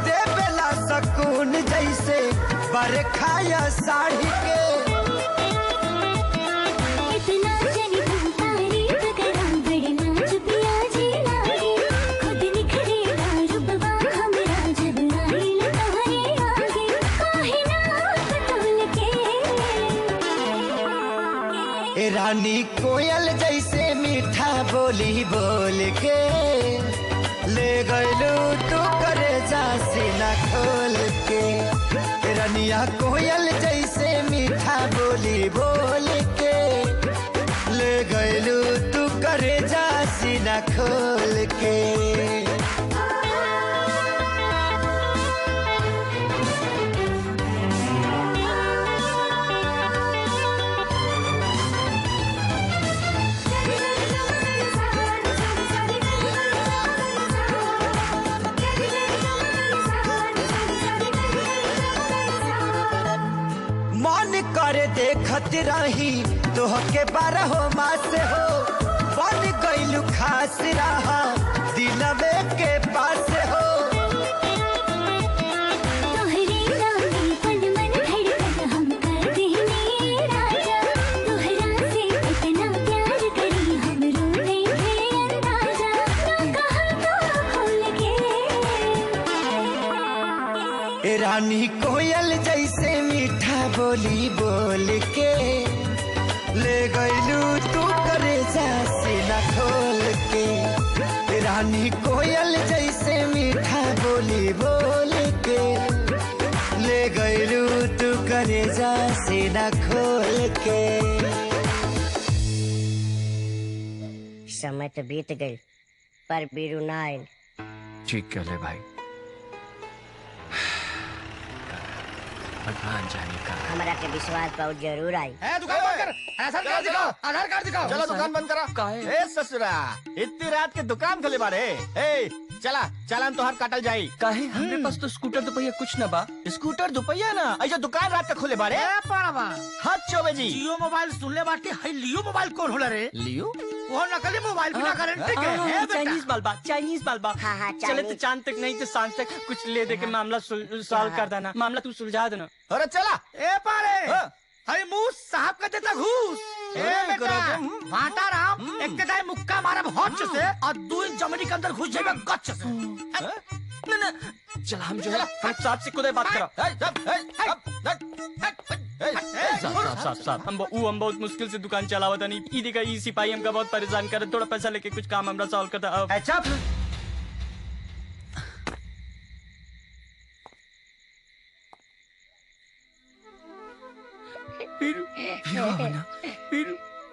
देवेला सकून जैसे बरखाया साड़ी के। इतना जनी तारीफ करा बड़ी नाच पिया जी लागे खुद निखरे रूपवा हमरा जब आइल तोहरे आगे काहे ना तोल के। ए रानी कोयल जैसे मीठा बोली बोल के ले गईलू तू करे जासी न खोल के। रनिया कोयल जैसे मीठा बोली बोल के ले गईलू तू करे जासी न खोल के। करे देखत रही तोहके 12 मास हो बन गईलू खास रहा दिलवे के पास हो। तोहरे नाम पल मन धड़कन हम कर देने राजा तोहरा से इतना प्यार करी हम रो गए अंदाजा ना कहा तो खोल के। ए रानी कोयल जैसे मीठा बोली बोल के ले गईलू तू करे जैसे न खोल के। रानी कोयल जैसे मीठा बोली बोल के ले गईलू तू करे जैसे न खोल के। समय तो बीत गई पर बीरू ना आयल। ठीक कहले भाई, भगवान जाने का। हमारा के विश्वास बहुत जरूर आई। दुकान बंद कर, आधार कार्ड दिखाओ, आधार कार्ड दिखाओ। चलो दुकान बंद करा। ए ससुरा, इतनी रात के दुकान खोले बारे। ए चला चालान तो हर काटल जाई। काहे हमरे पास तो स्कूटर दुपहिया कुछ न बा। स्कूटर दुपहिया ना, ऐसा दुकान रात का खोले बारे। पाड़वा हाथ चोबे जी। जियो मोबाइल सुन ले बाटे, हाई लियो मोबाइल कौन होला रे? लियो वो नकली मोबाइल बिना गारंटी के। चाइनीज बालबा, चाइनीज बालबा। हाँ हाँ चले तो चांद तक नहीं तो सांझ तक कुछ ले दे के मामला सॉल्व कर देना। मामला तू सुलझा देना। अरे चला। ए पारे हाई मुंह साहब का देता घूस। ए बेटा भाटा राम एक के दाई मुक्का मारब होच से और 2 इंच जमीनी के अंदर घुस जाएगा गच्छ से। चला हम जो है हम साहब से खुद बात करो। साहब हम बहुत मुश्किल से दुकान चलावा था नहीं ई देखा ई सिपाही हमका बहुत परेशान करे थोड़ा पैसा लेके कुछ काम हमरा सॉल्व करता चुप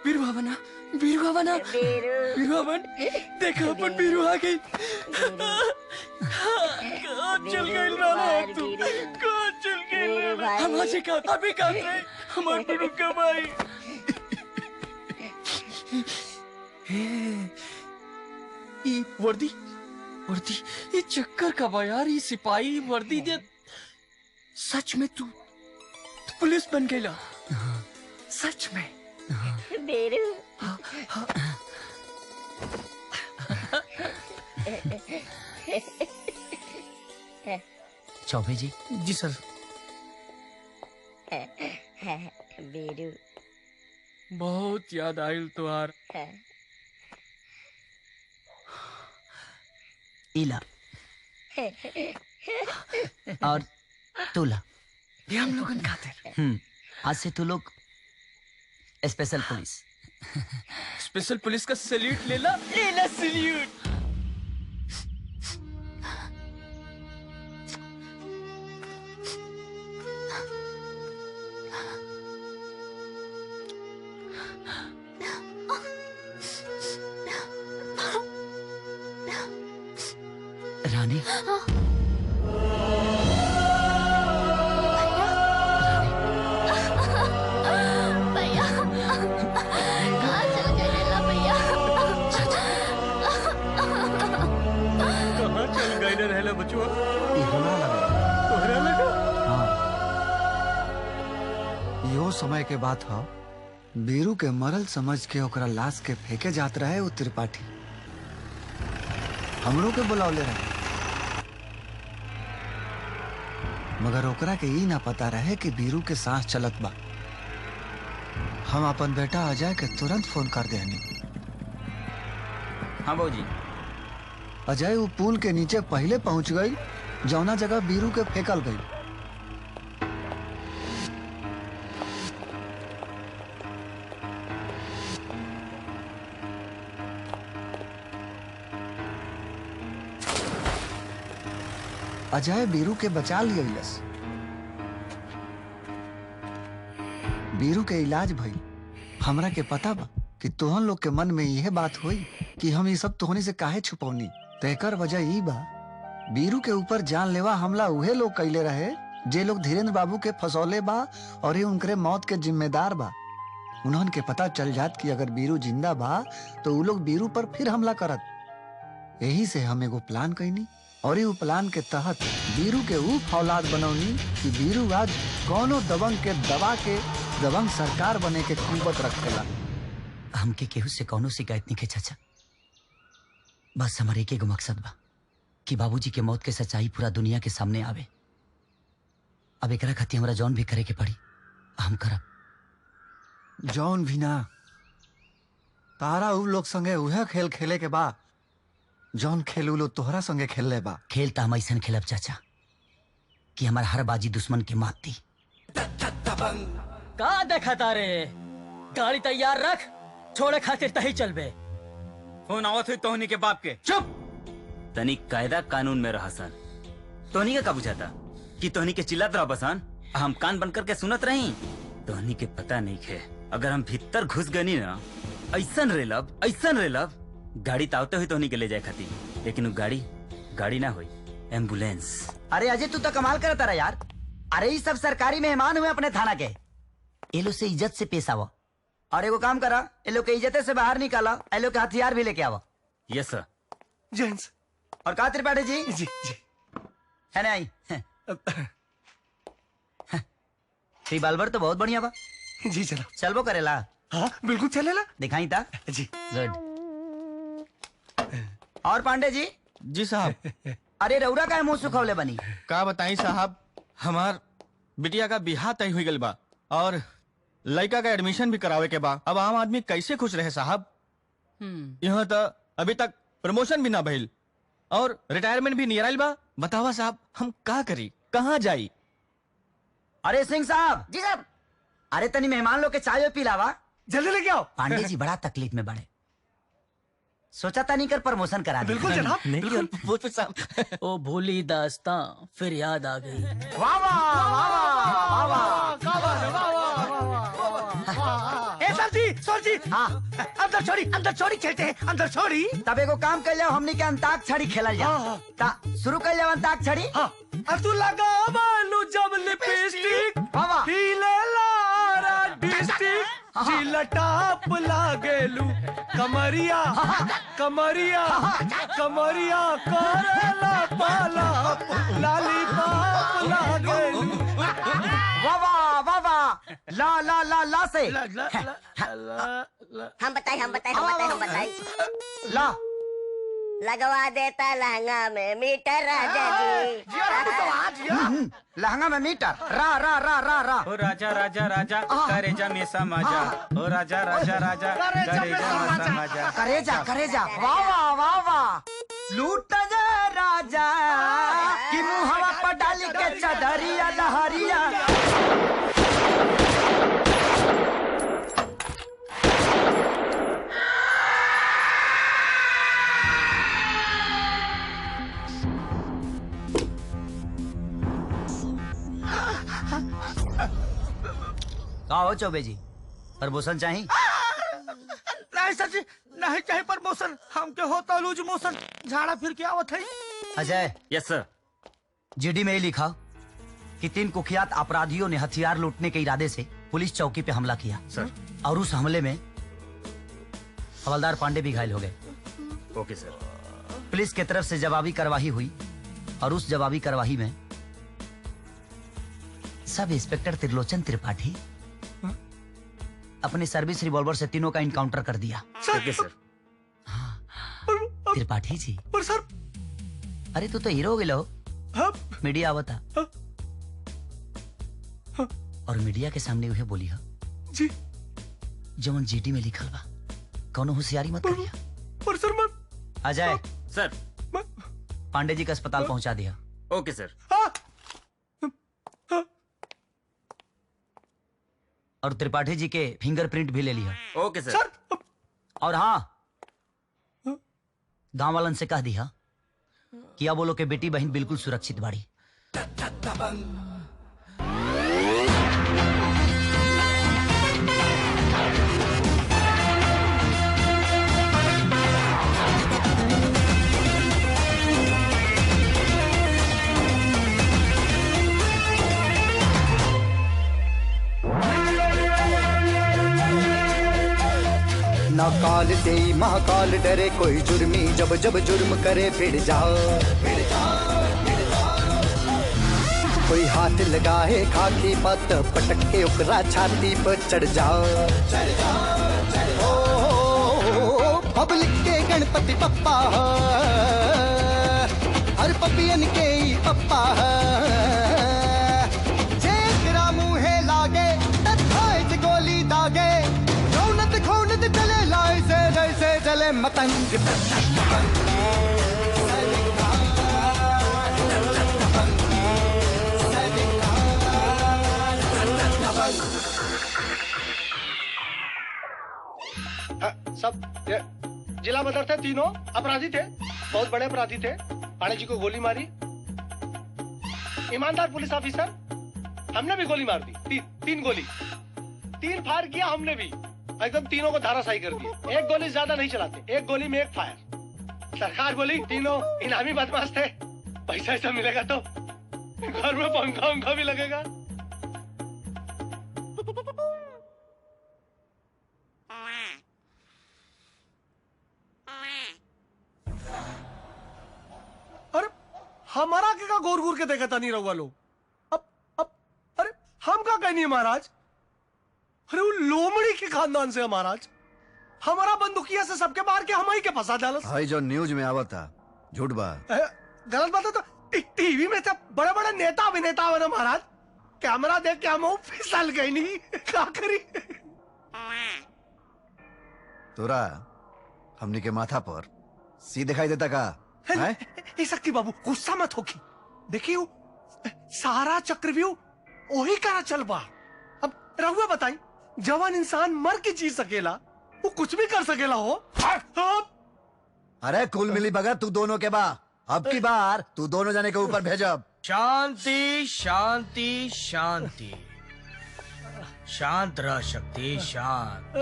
वीरू भावना देखो अपन वीरू आ गई कहाँ चल गई राना तू कहाँ चल गई हम आज का अभी कहाँ रहे हमारे वीरू कब आई ये वर्दी ये चक्कर कब आया यार ये सिपाही वर्दी दे सच में तू पुलिस बन गया सच में बेरू चौबे जी जी सर बेरू बहुत याद आयल तुहार इला और तूला ये हम लोगन खातिर आज से तू लोग स्पेशल पुलिस का सैल्यूट ले ला सैल्यूट रानी भैया कहाँ चल गए ला भैया कहाँ चल गए न रहला बचुआ तोहरा लगा यो समय के बात ह बीरू के मरल समझ के ओकरा लाश के फेंके जात रहे वो त्रिपाठी हमरों के बुलावले रहे मगर ओकरा के ई ना पता रहे कि बीरू के सांस चलत बा हम अपन बेटा अजय के तुरंत फोन कर देनी हाँ बाबूजी अजय वो पुल के नीचे पहले पहुंच गई जौना जगह बीरू के फेंकल गई अजय बीरू के बचा लियस बीरू के इलाज भई हमरा के पता बा कि तोहन लोग के मन में यह बात हुई कि हम ये सब तोहनी से काहे छुपौनी तेकर वजह ई बा बीरू के ऊपर जानलेवा हमला उहे लोग कैले रहे जे लोग धीरेन्द्र बाबू के फसौले बा और ये उनके मौत के जिम्मेदार बा उन्हन के पता चल जात कि अगर बीरू जिंदा बा तो उ लोग बीरू पर फिर हमला करत यही से हम एगो प्लान कैनी और ये प्लान के तहत बीरू के ऊ औलाद बनौनी कि बीरू आज कौनो दबंग के दबा के दबंग सरकार बने के कुवत रखेला हमके केहू से कौनो शिकायत नहीं के चाचा बस हमारे एक एगो मकसद बा कि बाबूजी के मौत के सच्चाई पूरा दुनिया के सामने आवे अब एकरा खातिर हमरा जौन भी करे के पड़ी हम करब जौन भी ना तारा उ लोग संगे उहे खेल खेले के बा जौन खेल उ लोग तोहरा संगे खेल ले बा खेल तो हम ऐसा खेलब चाचा कि हमार हर बाजी दुश्मन के मात दी का देखा तारे गाड़ी तैयार रख छोड़े खातिर तही चलबे फोन आवत हुई तोहनी के बाप के चुप तनी कायदा कानून में रहा सन तोहनी का बुझाता कि तोहनी के चिल्लात रहा बसान हम कान बंद करके सुनत रही तोहनी के पता नहीं खे अगर हम भीतर घुस गनी ना ऐसन रेलब गाड़ी तावते हुई तोहनी के ले जाए खाती लेकिन वो गाड़ी ना हुई एम्बुलेंस अरे अजय तू तो कमाल करता रहा यार अरे ये सब सरकारी मेहमान हुए अपने थाना के ये लोग से इज्जत से पेश आवा और एगो काम करा ये लोग के इज्जत से बाहर निकाला ये लोग के हथियार भी लेके आवा यस सर जेंट्स और कहा त्रिपाठी जी जी है ना आई रिवाल्वर तो बहुत बढ़िया बा जी चलो चलबो करेला हाँ बिल्कुल चलेला दिखाई था जी गुड और पांडे जी जी साहब अरे रउरा का मुंह सुखवले बनी का बताई साहब हमार बिटिया का बिहार तय हुई गल बा और लड़का का एडमिशन भी करावे के बा अब आम आदमी कैसे खुश रहे साहब यहाँ तो अभी तक प्रमोशन भी ना भइल और रिटायरमेंट भी नियर आइल बा बतावा साहब हम का करी कहाँ जाई अरे सिंह साहब जी साहब अरे तनी मेहमान लोग के चाय पिलावा। जल्दी लेके आओ। पांडे जी बड़ा तकलीफ में बड़े, सोचा था नहीं कर प्रमोशन करा दे। बिल्कुल जनाब, नहीं साहब। ओ भूली दास्तां फिर याद आ गई। वाह वाह वाह वाह। ए सर जी हाँ अंदर छोड़ी खेलते हैं, अंदर छोड़ी। तब एगो काम कर जाओ, हमनी के अंताक्षरी खेलल जाओ। ता शुरू कर जाओ अंताक्षरी। तू लगा बालू जब लिपस्टिक हिले लारा डिस्ट्रिक्ट जिलटाप लागेलू कमरिया कमरिया कमरिया करेला पाला लॉलीपॉप लागेलू। वाह वाह वाह वाह। ला ला ला ला से हम बताए ला लगवा देता लहंगा में मीटर राजा जी। लहंगा में मीटर रा रा रा रा रा। ओ राजा राजा राजा करेजा में समाजा। ओ राजा राजा राजा करेजा में समाजा। करेजा वाह वाह वाह वाह। लूट जा राजा कि मुहवा पर डाली के चदरिया लहरिया। कहा हो चौबे जी, प्रमोशन चाहिए? नहीं सर जी, नहीं चाहिए प्रमोशन, हमके होता लूज मोशन, झाड़ा फिर के आवत है। अजय। यस सर। जीडी में ही लिखा कि 3 कुख्यात अपराधियों ने हथियार लूटने के इरादे से पुलिस चौकी पे हमला किया सर, और उस हमले में हवलदार पांडे भी घायल हो गए। ओके सर। पुलिस की तरफ से जवाबी कार्रवाई हुई और उस जवाबी कार्रवाई में सब इंस्पेक्टर त्रिलोचन त्रिपाठी अपने सर्विस रिवॉल्वर से तीनों का इनकाउंटर कर दिया। ओके सर। त्रिपाठी जी। पर सर, अरे तू तो हीरो हो गिलो। मीडिया आवता और मीडिया के सामने उन्हें बोली जी जवन जीडी में लिखल बा, कौनो होशियारी मत करिया। पर सर मैं अजय सर, पांडे जी का अस्पताल पहुंचा दिया। ओके सर। और त्रिपाठी जी के फिंगरप्रिंट भी ले लिया। ओके सर। और हाँ, गांव वालन से कह दिया कि अब वो लोग के बेटी बहन बिल्कुल सुरक्षित बाड़ी। ना काल दे महाकाल डरे कोई जुर्मी, जब जब जुर्म करे फिर जाओ। कोई हाथ लगाए खाकी पत पटक के ओकरा छाती पर चढ़ जाओ। ओ पब्लिक के गणपति पप्पा हर पपियन के ही पप्पा जेकरा मुहे लागे तथाए गोली दागे। खोनत चले लाए से जैसे चले मतंग। सब जिला मदर थे, तीनों अपराधी थे, बहुत बड़े अपराधी थे। पांडे जी को गोली मारी, ईमानदार पुलिस ऑफिसर, हमने भी गोली मार दी। 3 गोली, 3 फायर किया हमने भी, एकदम तीनों को धाराशाही कर दिया। एक गोली ज्यादा नहीं चलाते, एक गोली में 1 फायर। सरकार बोली तीनों इनामी बदमाश थे, पैसा ऐसा मिलेगा तो घर में पंखा भी लगेगा। अरे हमारा क्या घूर घूर के देखा था नहीं रहुआ लोग। अब अरे हम क्या कहनी है महाराज, अरे वो लोमड़ी के खानदान से महाराज, हमारा बंदूकिया से सबके मार के हम ही के फंसा डाला। भाई जो न्यूज में आवा था झूठ बा। गलत बात है तो टीवी में सब बड़े बड़े नेता अभिनेता हुए ना महाराज, कैमरा देख के हम फिसल गई नहीं, क्या करी। तोरा हमने के माथा पर सी दिखाई देता का है? शक्ति बाबू गुस्सा मत होगी, देखियो सारा चक्रव्यूह वही करा चल बा। अब रहुआ बताई, जवान इंसान मर के जी सकेला, वो कुछ भी कर सकेला हो। अरे कुल मिली भगत तू दोनों के बा, अब की बार तू दोनों जने के ऊपर भेजब। शांति शांति शांति, शांत रह शक्ति, शांत।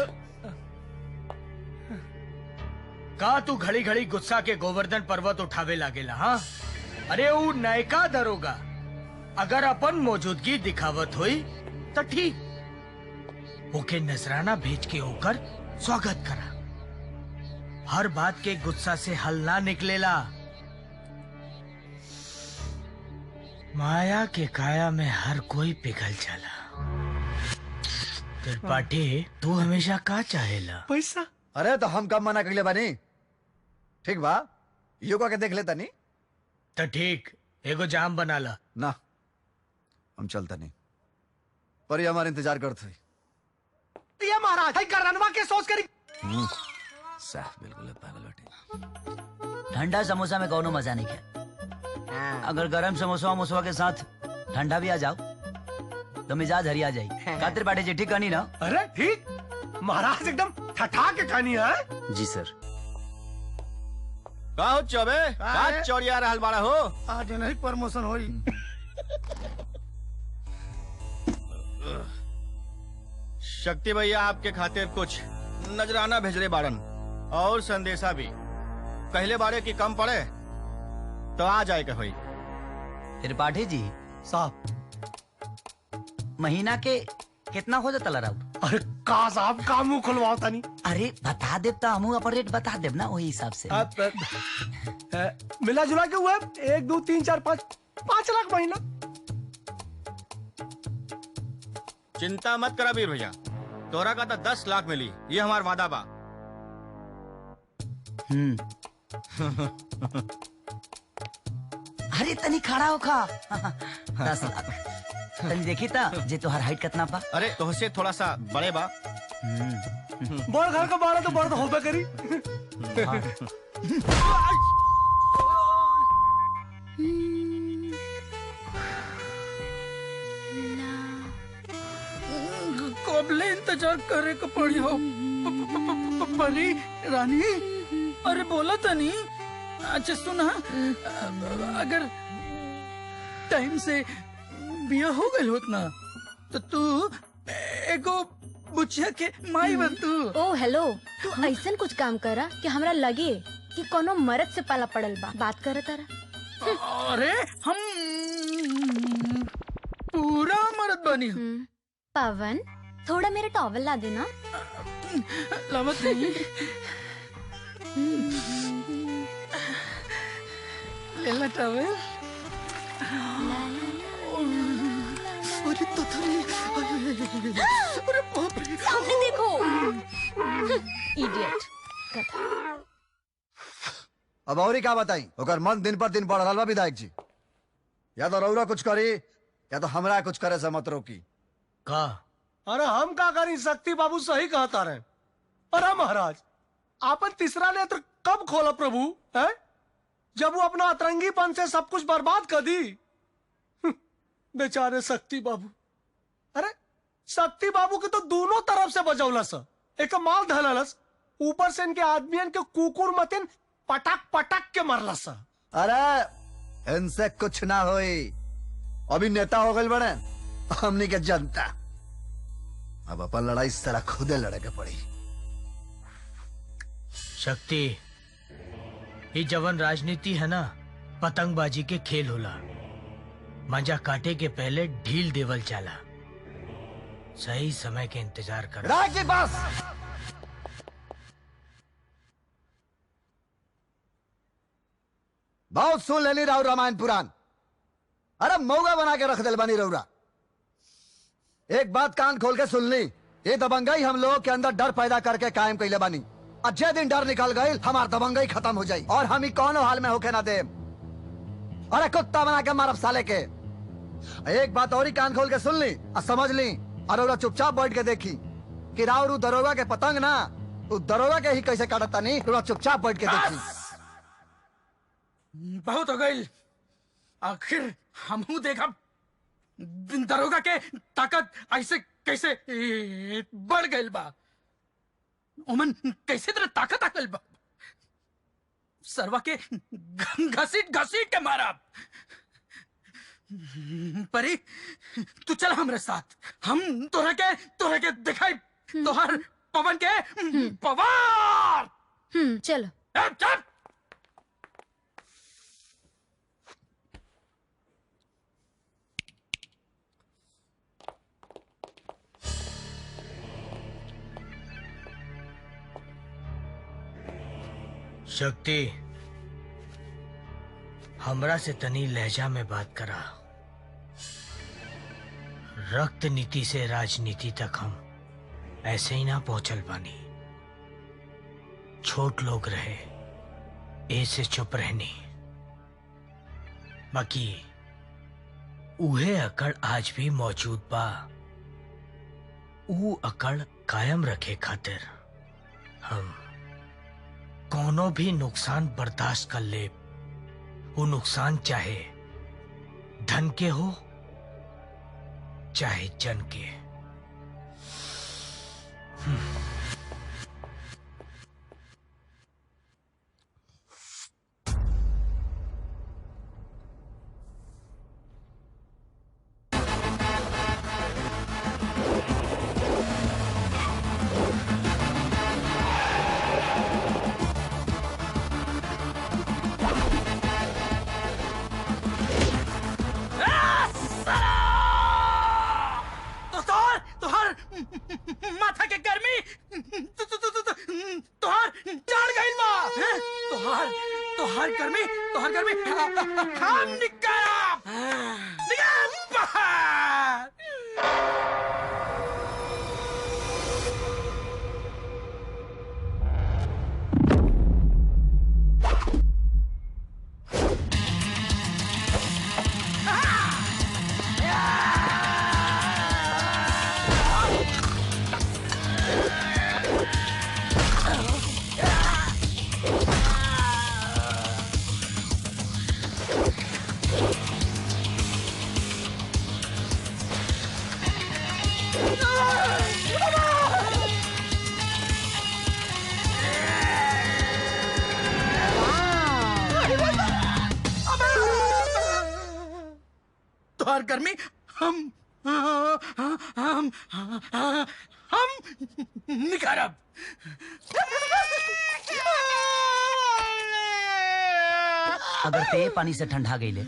का तू घड़ी घड़ी गुस्सा के गोवर्धन पर्वत उठावे लागेला? हाँ, अरे वो नयका दरोगा अगर अपन मौजूदगी दिखावत हुई तो ठीक, ओके नजराना भेज के होकर स्वागत करा। हर बात के गुस्सा से हल ना निकलेला। माया के काया में हर कोई पिघल जाला। त्रिपाठी तू हमेशा का चाहेला? पैसा। अरे तो हम कब मना कर बानी? ठीक बा, योगा के देख लेता नहीं तो ठीक, एगो जाम बना ला। ना हम चलता नहीं, पर ये हमारा इंतजार करते हुई। ये महाराज है करनवा के सोच करी। साफ बिल्कुल पागल बेटे। ठंडा समोसा में कौनो मजा नहीं है। अगर गरम समोसा मुसवा के साथ ठंडा भी आ जाओ तो मिजाज हरिया जाए। कातिर बाटे जी ठीक कहनी ना? अरे ठीक, महाराज एकदम ठठा के खानी है। जी सर। का हो चौबे, का चौड़िया रहल बाड़ा हो? आज नहीं प्रमोशन होई। शक्ति भैया आपके खातिर कुछ नजराना भेजले बाड़न और संदेशा भी। कहले बाड़े की कम पड़े तो आ जाए के होई। त्रिपाठी जी साहब, महीना के कितना हो जाता ला राउत? अरे का साहब का मुंह खुलवाओ तनी। अरे बता देब तो हम अपन रेट बता देब ना, वही हिसाब से। मिला जुला के हुआ 1 2 3 4 5 लाख महीना। चिंता मत करा वीर भैया, तोरा का तो 10 लाख मिली, ये हमार वादा बा। अरे तनी खड़ा हो खा। 10 लाख तनी देखी था जे तोहर हाइट कितना पा? अरे तोहसे थोड़ा सा बड़े बा। बड़ घर का बाड़ा तो बड़ तो होबे करी। कबले इंतजार करे को पड़ी हो परी रानी। अरे बोला था नहीं। अच्छा सुना, अगर टाइम से बिया हो गई होत ना तो तू एगो बुचिया के माई बन तू। ओ हेलो, तू ऐसा कुछ काम करा कि हमरा लगे कि कोनो मर्द से पाला पड़ल बा। बात करे तारा। अरे हम पूरा मर्द बनी। पवन थोड़ा मेरा टॉवल ला देना। लावत नहीं। ले ला टॉवल। अरे अरे बाप रे, सामने देखो। इडियट। अब और क्या बताई, ओकर मन दिन पर दिन बढ़ रहा बा विधायक जी। या तो रउरा कुछ करी या तो हमरा कुछ करे से मत रोकी। का? अरे हम का करी, शक्ति बाबू सही कहता रहे। अरे महाराज, आपन तीसरा नेत्र कब खोला प्रभु है? जब वो अपना अतरंगीपन से सब कुछ बर्बाद कर दी। बेचारे शक्ति बाबू। अरे शक्ति बाबू के तो दोनों तरफ से बजौलस, एक माल धललस, ऊपर से इनके आदमियन के कुकुर मतिन पटक पटक के मरलस। अरे इनसे कुछ ना होई, अभी नेता हो गए बड़े हमनी के जनता। अब अपन लड़ाई सारा खुदे लड़े के पड़ी। शक्ति, ये जवन राजनीति है ना, पतंगबाजी के खेल होला। मजा काटे के पहले ढील देवल चाला। सही समय के इंतजार कर। राजी बस। बहुत सुन लेनी राव रामायण पुराण। अरे मौगा बना के रख दिल बनी रउरा। एक बात कान खोल के सुन ली, ये दबंगई हम लोगों के अंदर डर पैदा करके कायम कैले बानी। अच्छे दिन डर निकल गई, हमार दबंगई खत्म हो जाई और हम ही कौन हाल में होके ना दे। अरे कुत्ता बना के मारब साले के। एक बात और ही कान खोल के सुन ली और समझ ली, और चुपचाप बैठ के देखी कि राव दरोगा के पतंग ना, उ दरोगा के ही कैसे काटता नहीं। चुपचाप बैठ के देखी। बहुत हो गई, आखिर हमहू देखा दरोगा के ताकत ऐसे कैसे बढ़ गइल बा। ओमन कैसे तरह ताकत आ गइल बा। सरवा के घसीट घसीट के मारा। परी तू चल हमरे साथ, हम तोरा के दिखाई तोहर पवन के पवार। चलो। चल। शक्ति, हमरा से तनी लहजा में बात करा। रक्त नीति से राजनीति तक हम ऐसे ही ना पहुंचल बानी। छोट लोग रहे ऐसे चुप रहनी, बाकी उहे अकड़ आज भी मौजूद बा। ऊ अकड़ कायम रखे खातिर हम कोनो भी नुकसान बर्दाश्त कर ले। वो नुकसान चाहे धन के हो चाहे जन के। माथा के गर्मी तोहार चढ़ गइल बा। तोहार गर्मी हम निकाल बाहर। तोहार गर्मी हम निकारब। अगर ते पानी से ठंडा गईले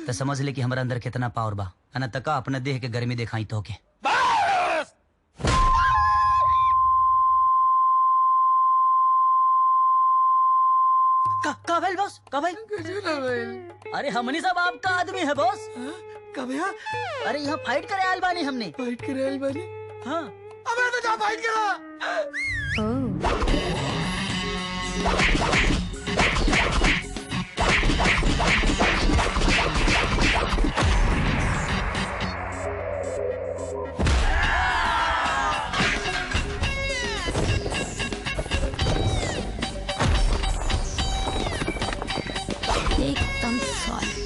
तो समझ ले कि हमारे अंदर कितना पावर बा। अना तका अपने देह के गर्मी दिखाई तो के। का भाई बॉस, का भाई? अरे हमनी सब आपका आदमी है बॉस। का भैया? अरे यहाँ फाइट करे आयल बानी हमने। फाइट करे आयल बानी? हाँ। अबे तो जा फाइट करा। एकदम सॉल्ट।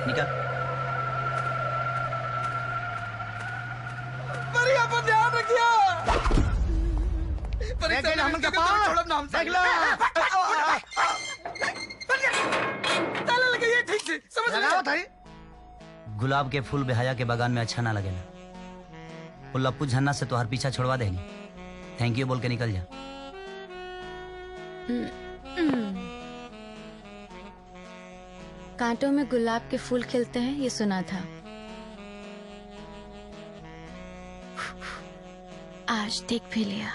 निकल। बढ़िया पर ध्यान रखियो। परीक्षा हम के पास छोड़ब ना हम देख लो। ताला लगाइए ठीक से, समझ लगाओ भाई। गुलाब के फूल बेहया के बगान में अच्छा ना लगेला। वो लप्पू झन्ना से तोहर पीछा छोड़वा देनी। थैंक यू बोल के निकल जा। कांटों में गुलाब के फूल खिलते हैं ये सुना था। आज देख भी लिया।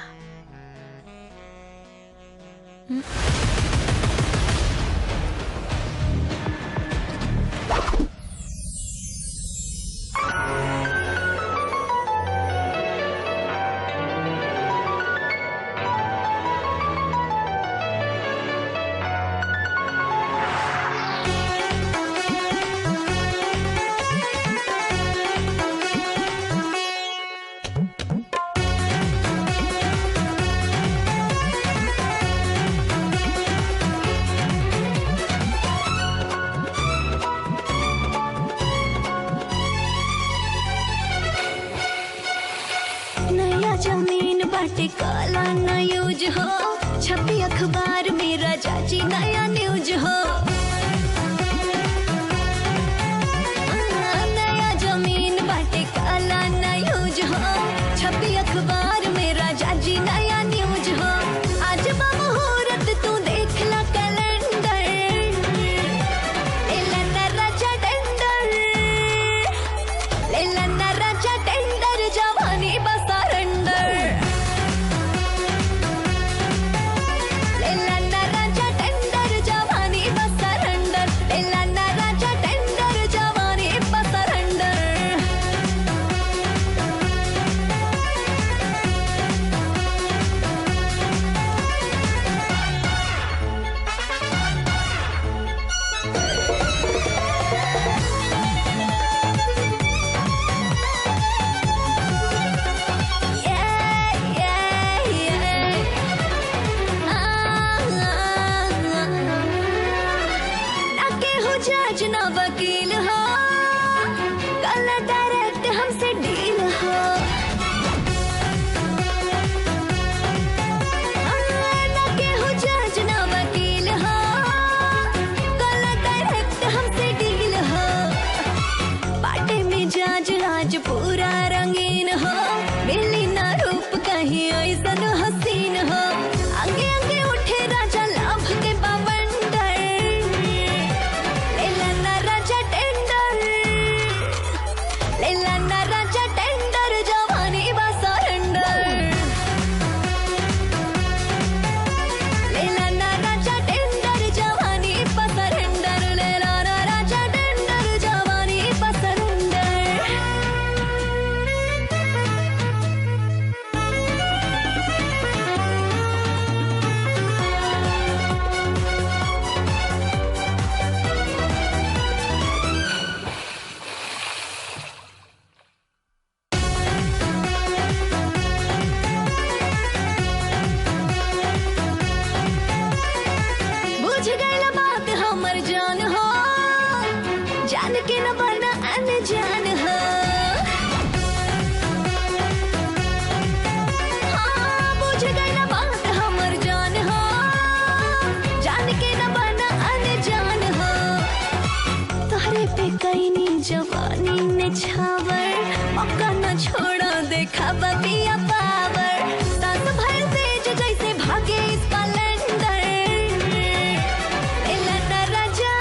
जमीन बाटे काला ना यूज हो, छपी अखबार में राजा जी नया न्यूज हो। नया जमीन बाटे काला ना यूज हो, छपी अखबार में राजा जी नया न्यूज हो। आज मुहूर्त तू देख ला कैलेंडर, लेला ना राजा टेंडर, लेला ना राजा टेंडर, जवानी बस सरेंडर। लेला ना राजा टेंडर, जवानी बस सरेंडर, लेला ना राजा टेंडर, जवानी बस सरेंडर। ना केहू जज ना वकील हो, कल डायरेक्ट हमसे डील हो। ना केहू जज ना वकील हो, कल डायरेक्ट हमसे डील हो। बाटे में जाज आज पूरा रंगीन हो, मिली ना रूप कहीं ऐसन हसीन हो। आगे आगे उठे राजा लाभ के बवंडर, लेला ना राजा टेंडर, लेला ना राजा टेंडर, जवानी बस सरेंडर। लेला ना राजा टेंडर, जवानी बस सरेंडर, लेला ना राजा टेंडर, जवानी बस सरेंडर। बुझ गइल बात हमर जान हो, जान के न बना अनजान हो। हाँ, बुझ गइल बात हमर जान हो, जान के न बना अनजान हो। तोहरे पे कईनी जवानी ने छावर, मौका न छोड़ा देखा बतिया पावर। सांस भर तेज जैसे भागे स्प्लेंडर, लेला ना राजा,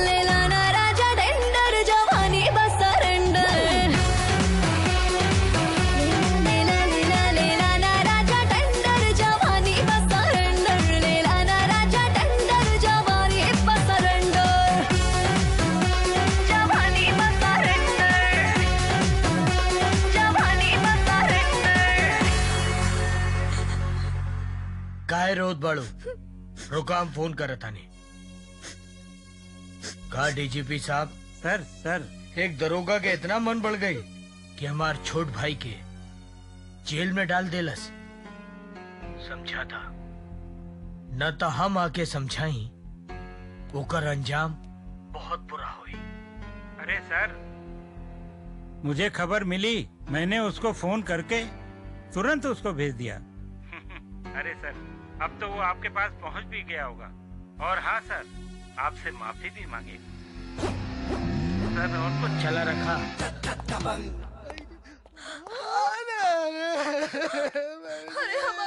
लेला ना राजा टेंडर, जवानी बस सरेंडर। लेला लेला लेला ना राजा टेंडर, जवानी बस सरेंडर, लेला ना राजा टेंडर, जवानी बस सरेंडर। जवानी बस सरेंडर, जवानी बस सरेंडर। काय रोत बाळू, रुका हम फोन करत आनी। का डीजीपी साहब? सर एक दरोगा के इतना मन बढ़ गई कि हमार छोट भाई के जेल में डाल देलस। समझा था न तो हम आके समझाई, ओकर अंजाम बहुत बुरा हुई। अरे सर, मुझे खबर मिली, मैंने उसको फोन करके तुरंत उसको भेज दिया। अरे सर, अब तो वो आपके पास पहुंच भी गया होगा। और हाँ सर, आपसे माफी भी मांगी सर। और कुछ चला रखा।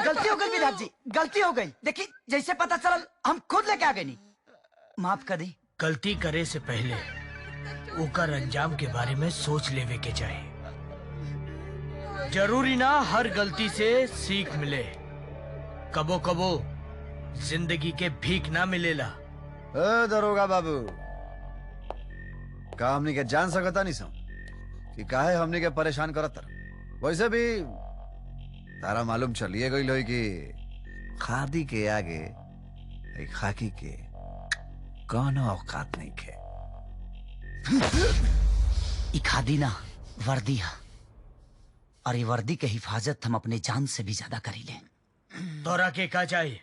गलती हो गई विधायक जी, गलती हो गई। देखिए जैसे पता चला हम खुद लेके आ गए। नहीं माफ कर दी। गलती करे से पहले ओकर अंजाम के बारे में सोच लेवे के चाहे। जरूरी ना हर गलती से सीख मिले, कबो कबो जिंदगी के भीख ना मिलेला। दरोगा बाबू, का हमनी के जान सकता नहीं सो कि काहे हमनी के परेशान करत तर। वैसे भी तारा मालूम चलिए गई लोई कि खादी के आगे एक खाकी के कौनो औकात नहीं खे। ई खादी ना वर्दी है, और ये वर्दी के हिफाजत हम अपने जान से भी ज्यादा करी ले। तोरा के का चाहिए?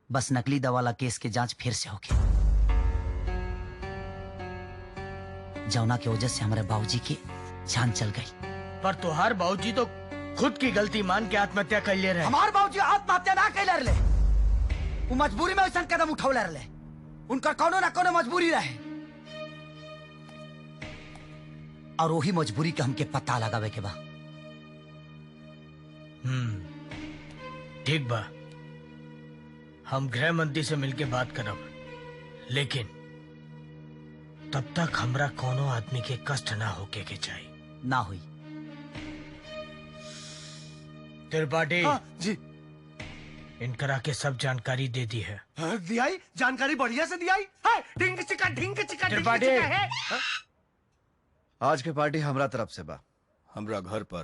बस नकली दवा वाला केस के जांच फिर से होगी। जौना की वजह से हमारे बाबूजी की जान चल गई। पर तुहार बाबूजी तो खुद की गलती मान के आत्महत्या कर ले रहे। हमार बाबूजी आत्महत्या ना कैले रहे, वो मजबूरी में ऐसा कदम उठौले रहे। उनका कोनो ना कोनो मजबूरी रहे और वही मजबूरी के हमके पता लगावे के बा। ठीक बा, हम गृह मंत्री से मिलके बात करब, लेकिन तब तक हमरा कोनो आदमी के कष्ट ना होके के चाहिए। ना हुई। त्रिपाठी जी इनकरा के सब जानकारी दे दी है। दियाई जानकारी बढ़िया से दियाई है। ढिंग चिका ढिंग चिका त्रिपाठी। है। आज के पार्टी हमरा तरफ से बा। हमरा घर पर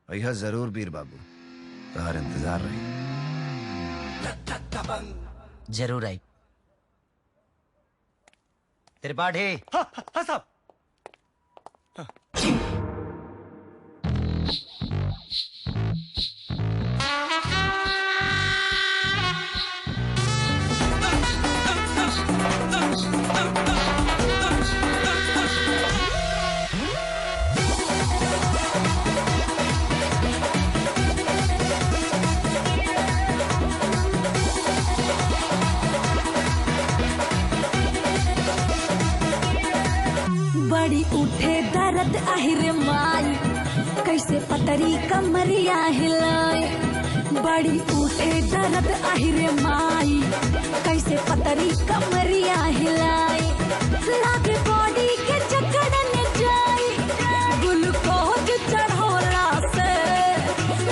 यह जरूर वीर बाबू, तोहर इंतजार रही। जरूर आई। त्रिपाठी। हाँ साहब। बड़ी उठे दर्द आहिरे माई, कैसे पतरी कमरिया हिलाए। बड़ी उठे दर्द आहिरे माई, कैसे पतरी कमरिया हिलाए। लागे बॉडी के जकड़न जाई, ग्लूकोज चढ़ोला से।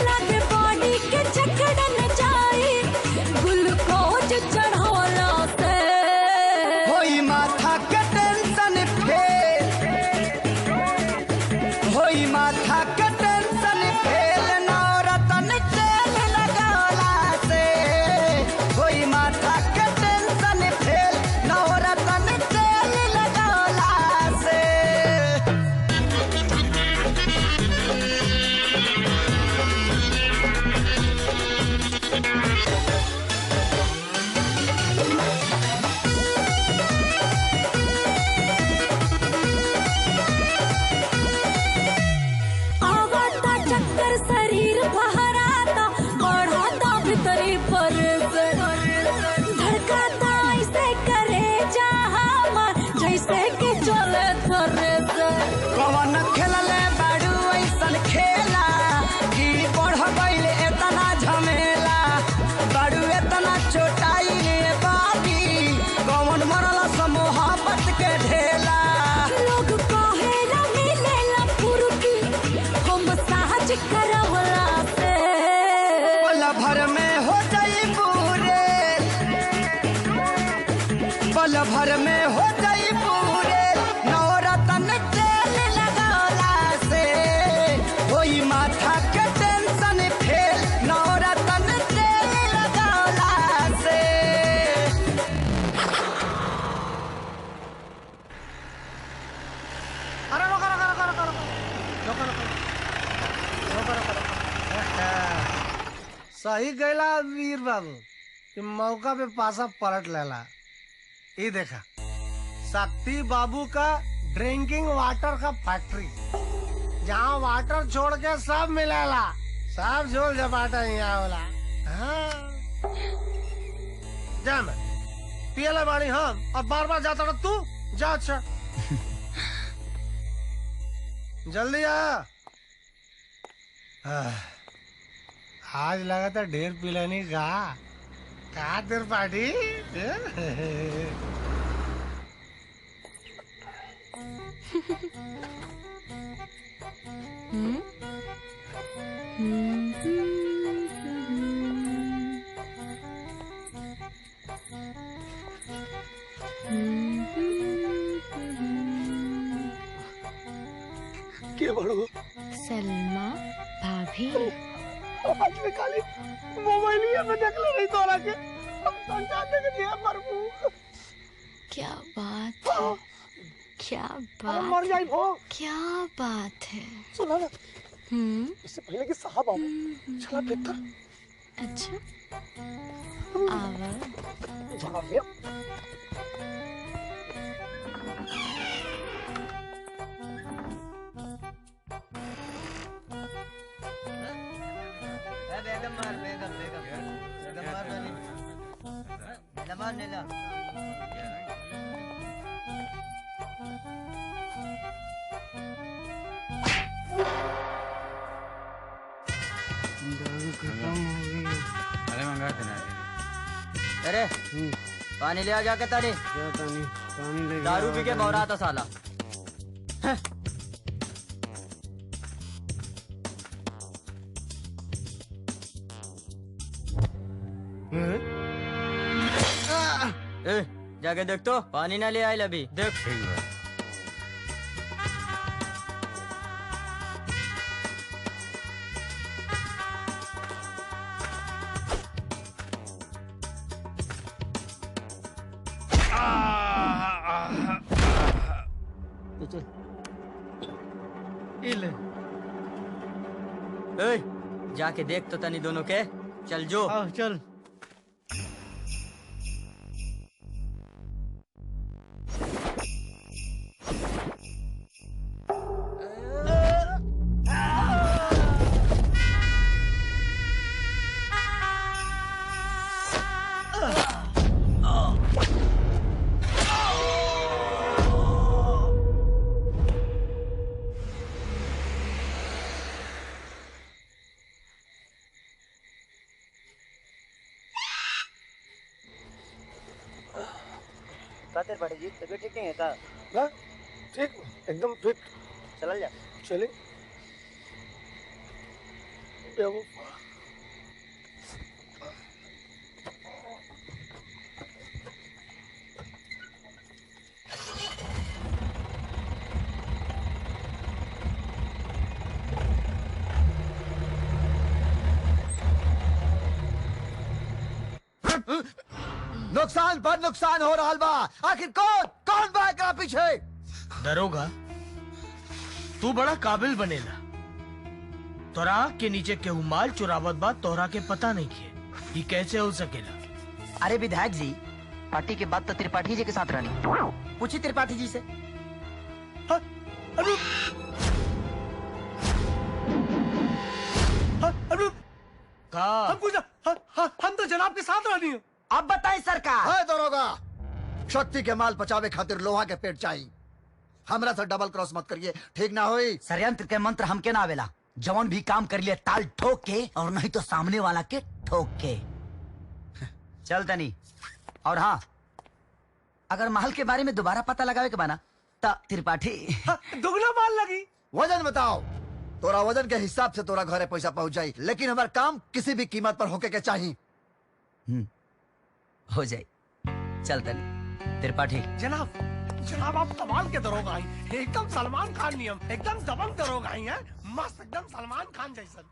लागे बॉडी के जकड़न जाई, ग्लूकोज चढ़ोला से। होई माथा के टेंशन होई माथा के टेंशन फेल, नवरतन तेल लगौला से। होई माथा के टेंशन फेल, नवरतन तेल लगौला से। आवता चक्कर शरीर बहराता, बढ़ाता भीतरी पर धड़काता ऐसे करे जहाँ जैसे कि चले थरे से। कवन खेलले बाड़ू ऐसन खेला कि बढ़ गइल एतना झमेला। बाड़ू एतना चोटाइले बाबी, कवन मरल मोहब्बत के ढेला। लोग कहेला मिलेला फुर्ती, हम साहज करवला से। पल भर में हो जाई पूरे, पल भर में हो जाई पूरे, नवरतन तेल लगौला से। होई माथा के टेंशन फेल, नवरतन तेल लगौला से। अरे रोका रोका रोका रोका रोका रोका रोका रोका। सही गैला वीर बाबू कि मौका पे पासा पलट लेला। ये देखा शक्ति बाबू का ड्रिंकिंग वाटर का फैक्ट्री, जहाँ वाटर छोड़ के सब मिलेला, सब झोल झपाटा यहाँ होला। हाँ। जा मैं पियला बाड़ी हम और बार बार जाता रह तू। जा अच्छा जल्दी आ। आज लगा था ढेर पिलानी का देर पार्टी। के बड़ो सलमा भाभी। आज में खाली मोबाइल ही में देख ले रही तोरा के, हम तो जाते के दिया प्रभु। क्या बात है, क्या बात, मर जाई भो। क्या बात है। सुना ना, इससे पहले कि साहब आओ, चला भीतर। अच्छा आवा। चला भैया। पानी ला अरे मंगा देना अरे पानी ले आ जाके तारी दारू पी के बौरा था साला ए, जाके देख तो पानी ना ले आए अभी देख ए, जाके देख तो तनी दोनों के चल जो चल खातिर बड़ी जी तबीयत ठीक नहीं है का ना ठीक एकदम फिट चल जा चले नुकसान पर नुकसान हो रहा बा आखिर कौन बा एकरा पीछे दरोगा तू बड़ा काबिल बनेला तोरा आँख के नीचे केहू माल चुरावत बा तोरा के पता नहीं के ये कैसे हो सकेला अरे विधायक जी पार्टी के बाद तो त्रिपाठी जी के साथ रहनी पूछी त्रिपाठी जी से हम तो जनाब के साथ रहनी है अब बताएं सरकार है दरोगा शक्ति के माल पचावे खातिर लोहा के पेट चाहिए हमरा से डबल क्रॉस मत करिए ठीक ना होई षड्यंत्र के मंत्र हमके ना आवेला जवन भी काम कर लिए ताल ठोक के और नहीं तो सामने वाला के ठोक के चल तनी और हाँ अगर महल के बारे में दोबारा पता लगावे के बना तो त्रिपाठी दुगना माल लगी वजन बताओ तोरा वजन के हिसाब से तोरा घरे पैसा पहुंच जाई लेकिन हमारा काम किसी भी कीमत पर होके के चाहिए हो जाए चल तनी त्रिपाठी जनाब जनाब आप कमाल के दरोगा हैं एकदम सलमान खान नियम एकदम दबंग दरोगा हैं मस्त एकदम सलमान खान जैसा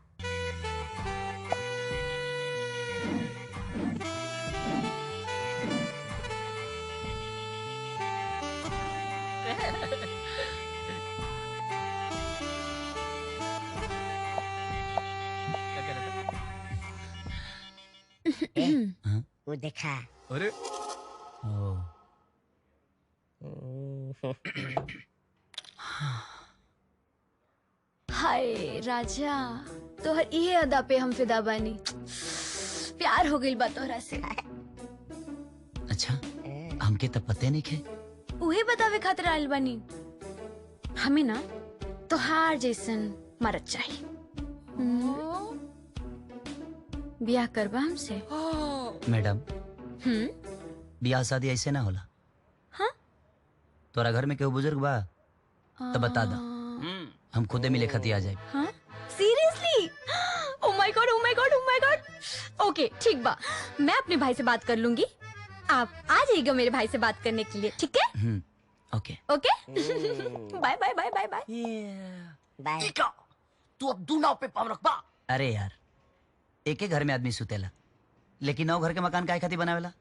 वो देखा अरे हाय राजा तोहर इहे अदा पे हम फिदा बानी प्यार हो गइल बा तोहरा से अच्छा हमके तो पते नहीं खे उहे बतावे खातिर आइल बानी हमें ना तोहार जैसन मरद चाहिए ब्याह करबा हमसे मैडम ब्याह शादी ऐसे ना होला हाँ? तोरा घर में केहू बुजुर्ग बा तो बता दो हम खुदे मिले खती आ जाए हाँ? Seriously? Oh my God, oh my God, oh my God. ओके ठीक बा, मैं अपने भाई से बात कर लूंगी। आप आ जाइएगा मेरे भाई से बात करने के लिए, ठीक है? Okay okay bye bye bye bye bye bye. तू अब दू नाव पे पाव रख बा। अरे यार एक ही घर में आदमी सुतेला लेकिन नौ घर के मकान काहे खातिर बनावेला?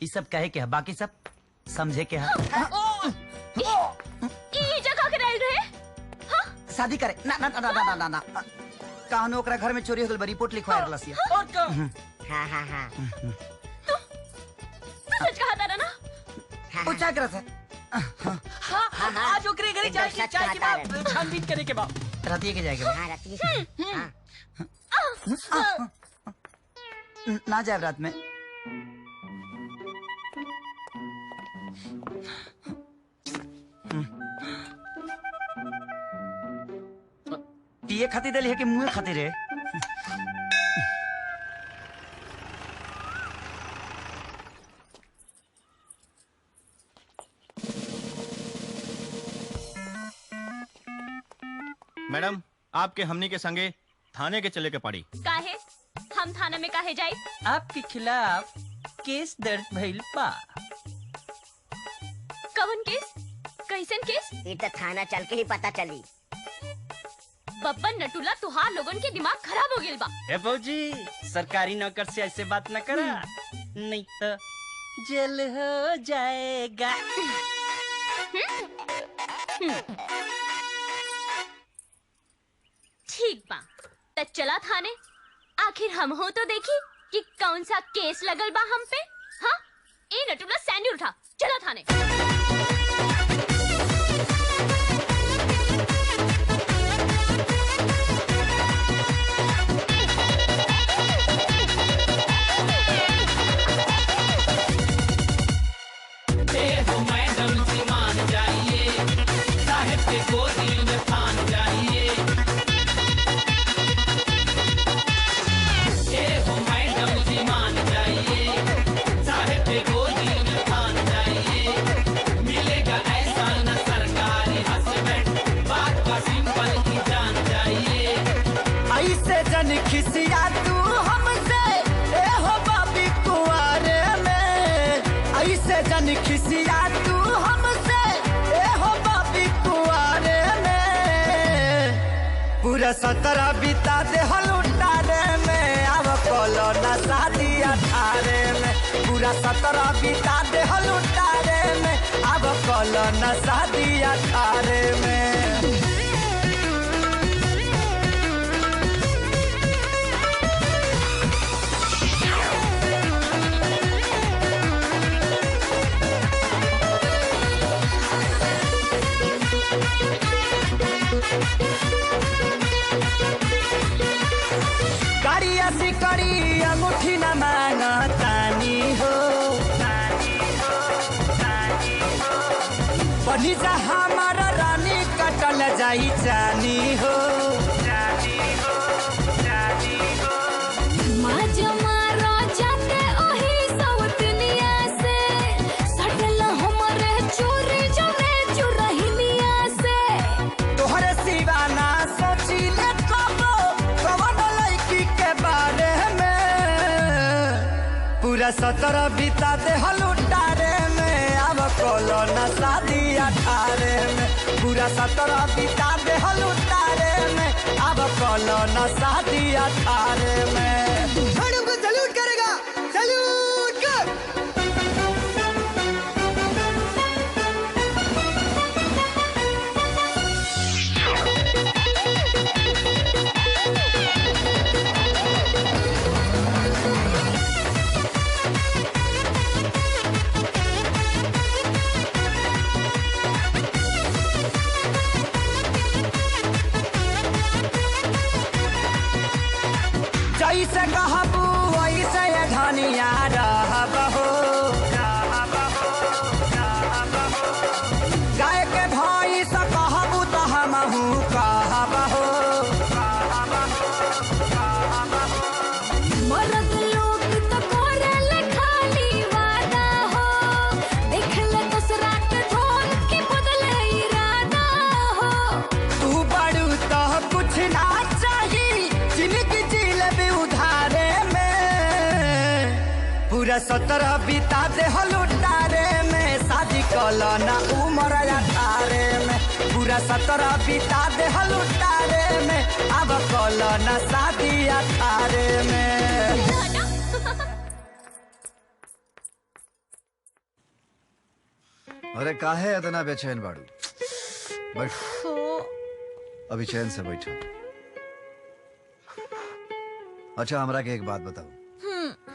ये सब कहे के है, बाकी सब समझे के है। ये जगह के रह रहे शादी करे ना ना ना ना ना ना कहानो ओकरा घर में चोरी हो गइल बा, रिपोर्ट लिखवा रलसिया। और का हाँ हाँ हाँ सच कहा था ना? ओ क्या करत है? हाँ आज ओकरे घरे जाए के बाद छानबीन करे के बाद रातिए के जाएगा। हाँ रतिए ना जाए रात में। पिए खाती दिल है कि मुँह खाती रे? मैडम, आपके हमनी के संगे थाने के चले के पड़ी। काहे? हम थाना में काहे जाई? आपके खिलाफ केस दर्ज भइल बा। कौन केस? कैसन केस? ये तो थाना चल के ही पता चली। बब्बन नटुला तुहार लोगन के दिमाग खराब हो गेल बा। ए भौजी, सरकारी नौकर से ऐसे बात न करा, नहीं तो जेल हो जाएगा। ठीक बा, त चला थाने। आखिर हम हो तो देखी कि कौन सा केस लगल बा हम पे। हाँ, ए नटुला सैंडल उठा, चला थाने। खिसिया तू हमसे ए हो बाबी कुआरे में, ऐसे जन खिसिया तू हमसे ए हो बाबी कुआरे में। पूरा 17 बिता दे हलुटारे में, अब कलो ना शादी 18 में। पूरा 17 बिता दे हलुटारे में, अब कलो ना शादी 18 में। करिया सी करी अंगूठी न मांगा तानी हो, बनी जा हमारा रानी कटल जाई जानी हो। तोहरे सिवा ना सोची ले कबो कवन लड़की के बारे में। पूरा 17 बिता दे हलुटारे में, अब कलो ना शादी 18 में। पूरा 17 बिता दे हलुटारे में, अब कलो ना शादी 18 में। मैडम को सैल्यूट करेगा, सैल्यूट कर। जैसे कहबू वैसे धनिया रहब हो, गाय के भैंस कहबू तो हमहू कहब हो। मरद लोग तो करेले खाली वादा हो, देखले दूसरा के धोन के बदले इरादा हो। तू बड़ू तो कुछ ना चाहिए, जिंदगी जिले उधारे में। पूरा 17 बिता दे हलुटारे में, शादी कलो ना उम्र 18 में। पूरा 17 बिता दे हलुटारे में, अब कलो ना शादी 18 में। अरे काहे इतना बेचैन बाड़ू? बैठ, अभी चैन से बैठो। अच्छा हमरा के एक बात बताओ,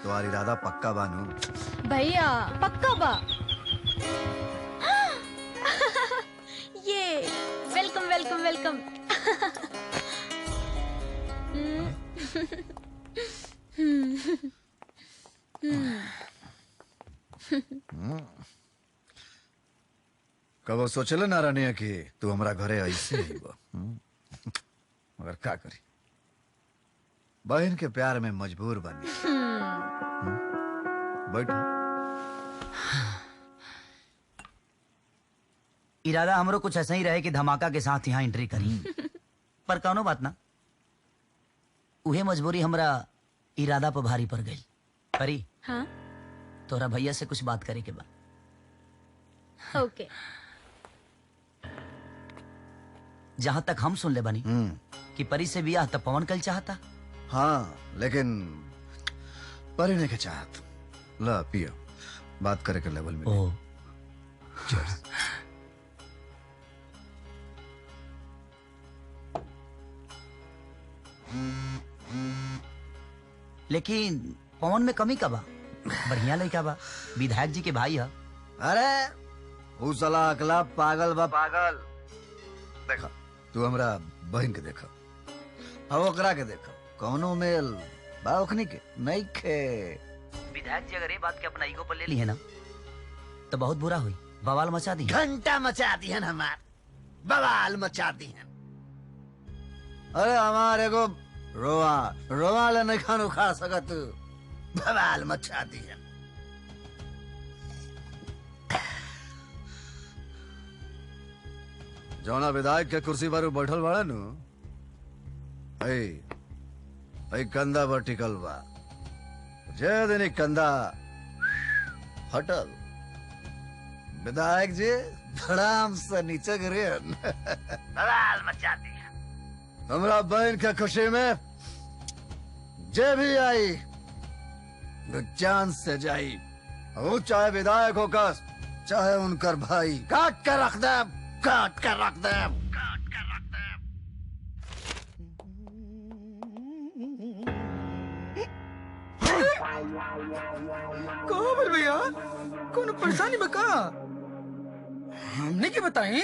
तुम्हारी इरादा पक्का बानू? भैया पक्का बा। ये वेलकम वेलकम वेलकम। कबो सोचल ना रहने कि तू हमरा घरे ऐसे ही बा मगर का करी बहन के प्यार में मजबूर बनी बैठ इरादा हमरो कुछ ऐसा ही रहे कि धमाका के साथ यहाँ एंट्री करी पर कौनो बात ना उहे मजबूरी हमरा इरादा पर भारी पड़ गई परी हाँ तोरा भैया से कुछ बात करे के बा ओके जहाँ तक हम सुन ले बनी कि परी से बियाह तब पवन कल चाहता हाँ लेकिन परी ने के चाहत ला पियो बात करे के लेवल में ओ Cheers. लेकिन पवन में कमी का बा बढ़िया लड़का बा विधायक जी के भाई है अरे उ साला अकला पागल बा पागल देखा तू हमरा बहन के देखा अब ओकरा के देखा कौनो मेल बा ओखनी के नहीं खे विधायक जी अगर ये बात के अपना ईगो पर ले ली है ना तो बहुत बुरा हुई बवाल मचा दी घंटा मचा दी है हमार बवाल मचा दी है। अरे हमारे को रोआ रोआ ले नहीं खान उखाड़ सका तू बवाल मचा दी है। जौना विधायक के कुर्सी पर बैठल बाड़े नु ऐ कंधा पर टिकल बा जे दिन ई कंधा हटल विधायक जी धड़ाम से नीचे गिरे बवाल मचा दी है। हमरा बहन के खुशी में जे भी आई वो जान से जाई वो चाहे विधायक होकर चाहे उनकर भाई काट कर रख दे काट कर रख दे काट कर रख दे। कहाँ पर भैया कौन परेशानी बका हमने के बताएं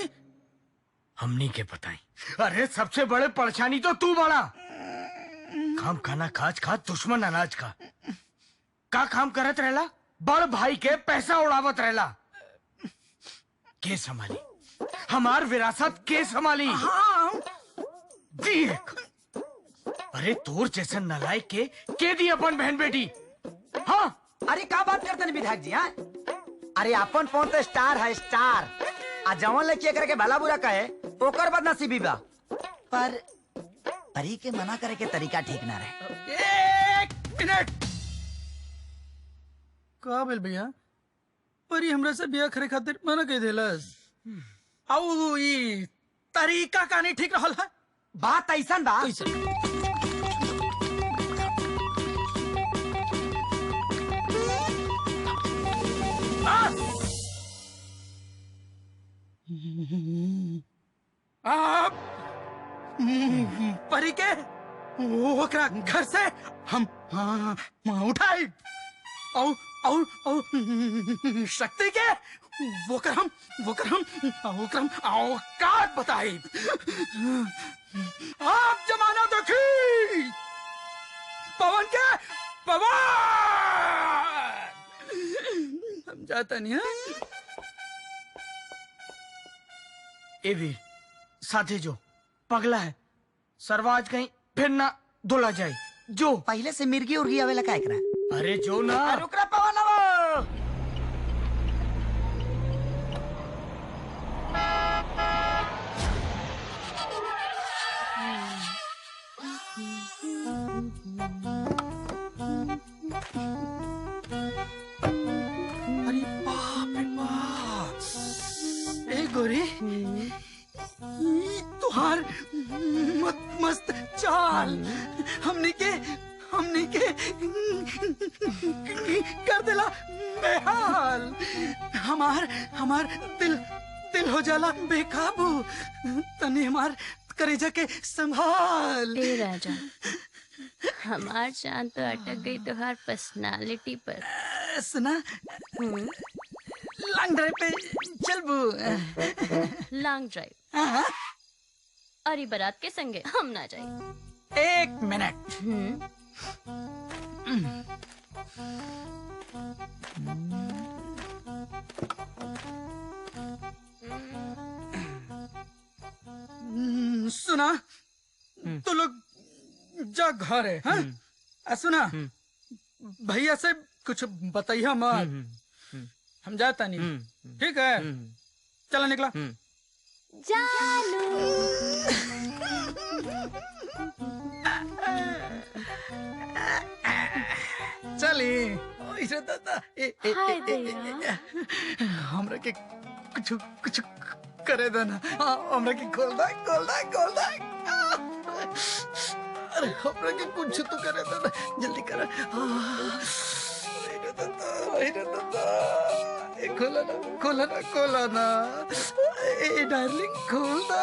हमनी के बताई। अरे सबसे बड़े परेशानी तो तू बड़ा काम खाना खाज खा दुश्मन अनाज का काम करत रहला बड़ भाई के पैसा उड़ावत रहला के संभाली हमार विरासत के संभाली। हाँ देख अरे तोर जैसे नलायक के दी अपन बहन बेटी। हाँ अरे क्या बात करते हैं विधायक जी हाँ अरे अपन फोन तो स्टार है स्टार आ जवन लड़की करके भला बुरा कहे ओकर बदनसीबी बा पर परी के मना करे के तरीका ठीक ना रहे। एक मिनट का भेल भैया परी हमरा से बियाह करे खातिर मना कह देलस आउ ई तरीका का नहीं ठीक रहल है बात ऐसा बा आप परी के ओकरा घर से हम उठाई औ शक्ति के वो कर हम औकात बताई। आप जमाना देखी पवन के पवन हम जाता नहीं है। ए वीर साथे जो पगला है सरवाज कहीं फिर ना धुला जाए जो पहले से मिर्गी उर्गी आवेला का एकरा अरे जो ना रुकरा पवन आवो अरे बाप रे बाप ए गोरी तुहार मस्त चाल हमने के कर दिला बेहाल हमार दिल हो जाला बेकाबू तने हमार करेजा के संभाल। ए राजा हमार जान तो अटक गई तुहार पर्सनालिटी पर। सुना लॉन्ग ड्राइव पे चलबू लॉन्ग ड्राइव अरे बारात के संगे हम ना जाए। एक मिनट सुना तो लोग जा घर है हाँ? सुना भैया से कुछ बताइए मत हम जाता नहीं ठीक है चला निकला चली इसे दादा हमरा के कुछ कुछ करे देना हमरा के खोल दे अरे हमरा के कुछ तो करे देना जल्दी कर खोला ना ए डार्लिंग खोल दा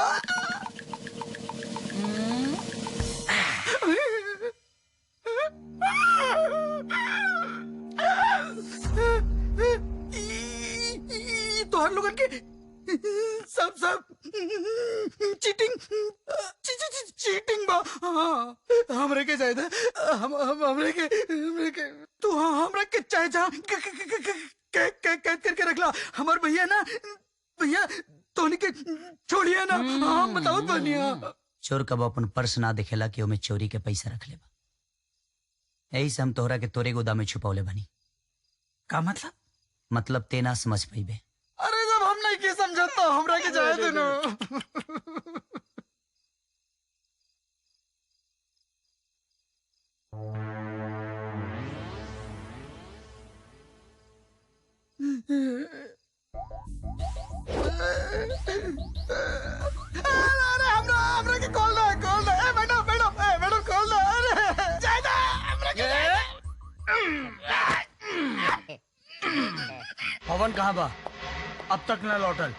तोहर लोगन के सब चीटिंग बा हमरे के चाहिए हमरे के तू हमरा के चाहे जहाँ कैद करके रख ला हमार भैया ना भैया तोनी के छोड़िए ना हम बताओ बनिया चोर कब अपन पर्स ना दिखेला कि ओमे चोरी के पैसा रख ले यही से हम तोहरा के तोरे गोदाम में छुपौले बनी का मतलब ते ना समझ पाइबे अरे जब हम नहीं के समझता हमरा के जाए देना अरे हमरा के खोल दो ए मैडम खोल दो अरे जाए दे हमरा के पवन कहाँ बा अब तक न लौटल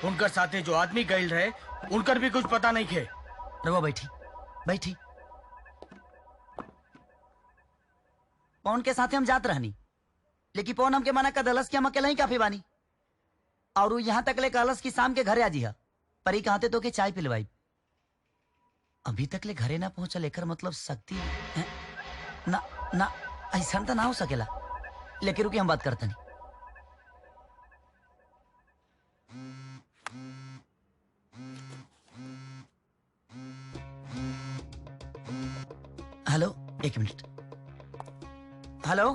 उनकर साथे जो आदमी गइल रहे उनकर भी कुछ पता नहीं खे रवा बैठी पवन के साथे हम जात रहनी लेकिन पवन हमके मना कर दलस कि हम अकेला ही काफी बानी और वो यहाँ तक ले कहलस कि शाम के घरे आ जिहा परी कहते तो के चाय पिलवाई अभी तक ले घरे ना पहुंचा लेकर मतलब शक्ति ना ऐसा तो ना हो सकेला लेकिन रुकी हम बात करते नहीं हेलो एक मिनट हेलो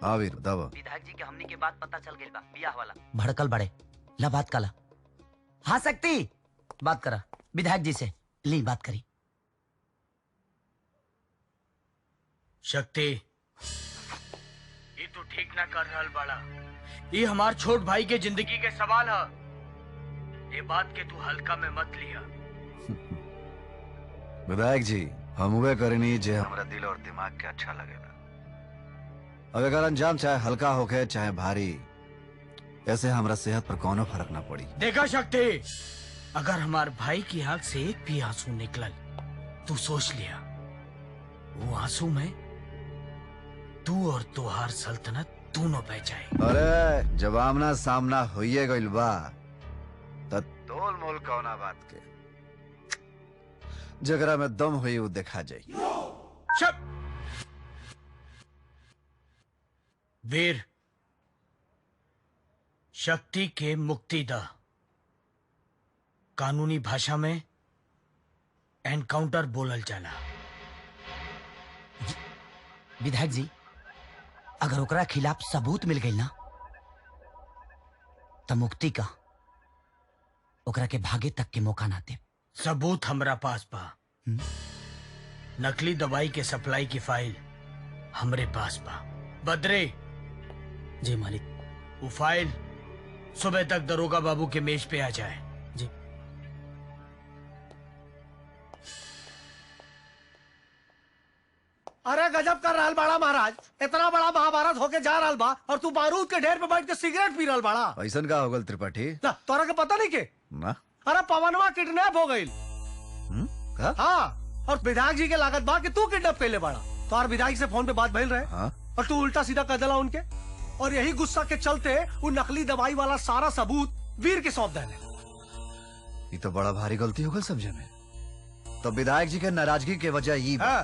हाँ वीर बताओ विधायक जी के हमनी के बात पता चल गई बा बियाह वाला भड़कल बड़े ला बात कला हाँ शक्ति बात करा विधायक जी से ली बात करी शक्ति ये तो ठीक ना कर रहल बड़ा ये हमार छोट भाई के जिंदगी के सवाल है ये बात के तू हल्का में मत लिया विधायक जी हम वे करनी जे हमारा दिल और दिमाग के अच्छा लगेगा अब अगर अंजाम चाहे हल्का होके चाहे भारी ऐसे हमारा सेहत पर कोनो फर्क ना पड़ी देखा शक्ति अगर हमार भाई की आंख से एक भी आंसू निकलल तू सोच लिया वो आंसू में तू और तुहार सल्तनत दोनों बह जाए अरे जब आमना सामना होइए गइल बा त तोल मोल कौना बात के जगरा में दम हुई वो देखा जाई वीर शक्ति के मुक्ति दा कानूनी भाषा में एनकाउंटर बोलल जाला विधायक जी अगर ओकरा खिलाफ सबूत मिल गई ना तो मुक्ति का ओकरा के भागे तक के मौका ना दे सबूत हमरा पास बा नकली दवाई के सप्लाई की फाइल हमरे पास बा बद्रे जी मालिक वो फाइल सुबह तक दरोगा बाबू के मेज पे आ जाए जी अरे गजब कर रहल बाड़ा महाराज इतना बड़ा महाभारत होके जा रहल बा और तू बारूद के ढेर पे बैठ के सिगरेट पी रहल बाड़ा ऐसन का होगल त्रिपाठी तोरा के पता नहीं के ना अरे पवनवा किडनैप हो गई हाँ और विधायक जी के लागत बा कि तू किडनैप कैले बाड़ा तो और विधायक से फोन पे बात भइल रहे हाँ? और तू उल्टा सीधा कर दिला उनके और यही गुस्सा के चलते वो नकली दवाई वाला सारा सबूत वीर के सौंप देने ये तो बड़ा भारी गलती होगल समझे में तो विधायक जी के नाराजगी के वजह ये हाँ।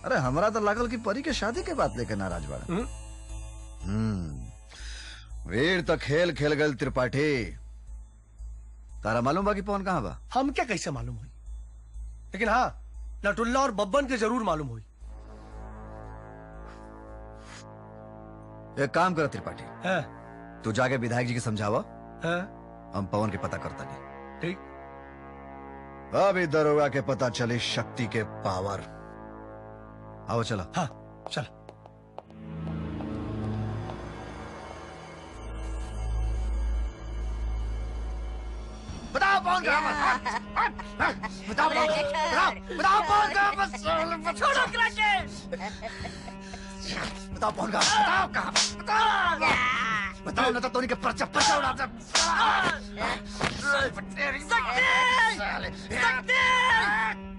अरे हमरा तो लागल कि परी के शादी के बात लेके नाराज बड़ा। वीर तो खेल खेल गल त्रिपाठी। तारा मालूम बा कि पवन कहाँ बा? हम क्या कैसे मालूम हुई, लेकिन हाँ नटुल्ला और बब्बन के जरूर मालूम हुई। एक काम कर त्रिपाठी, तू जाके विधायक जी के समझावा। हम पवन के पता करता नहीं। ठीक। अभी दरोगा के पता चली शक्ति के पावर। आओ चला। हाँ चला। बताओ कौन कहाँ बस। बताओ कौन कहाँ बस। छोड़ो क्रके। बताओ कौन कहाँ, बताओ बताओ ना तो तोनी के पर्चा उड़ा दे।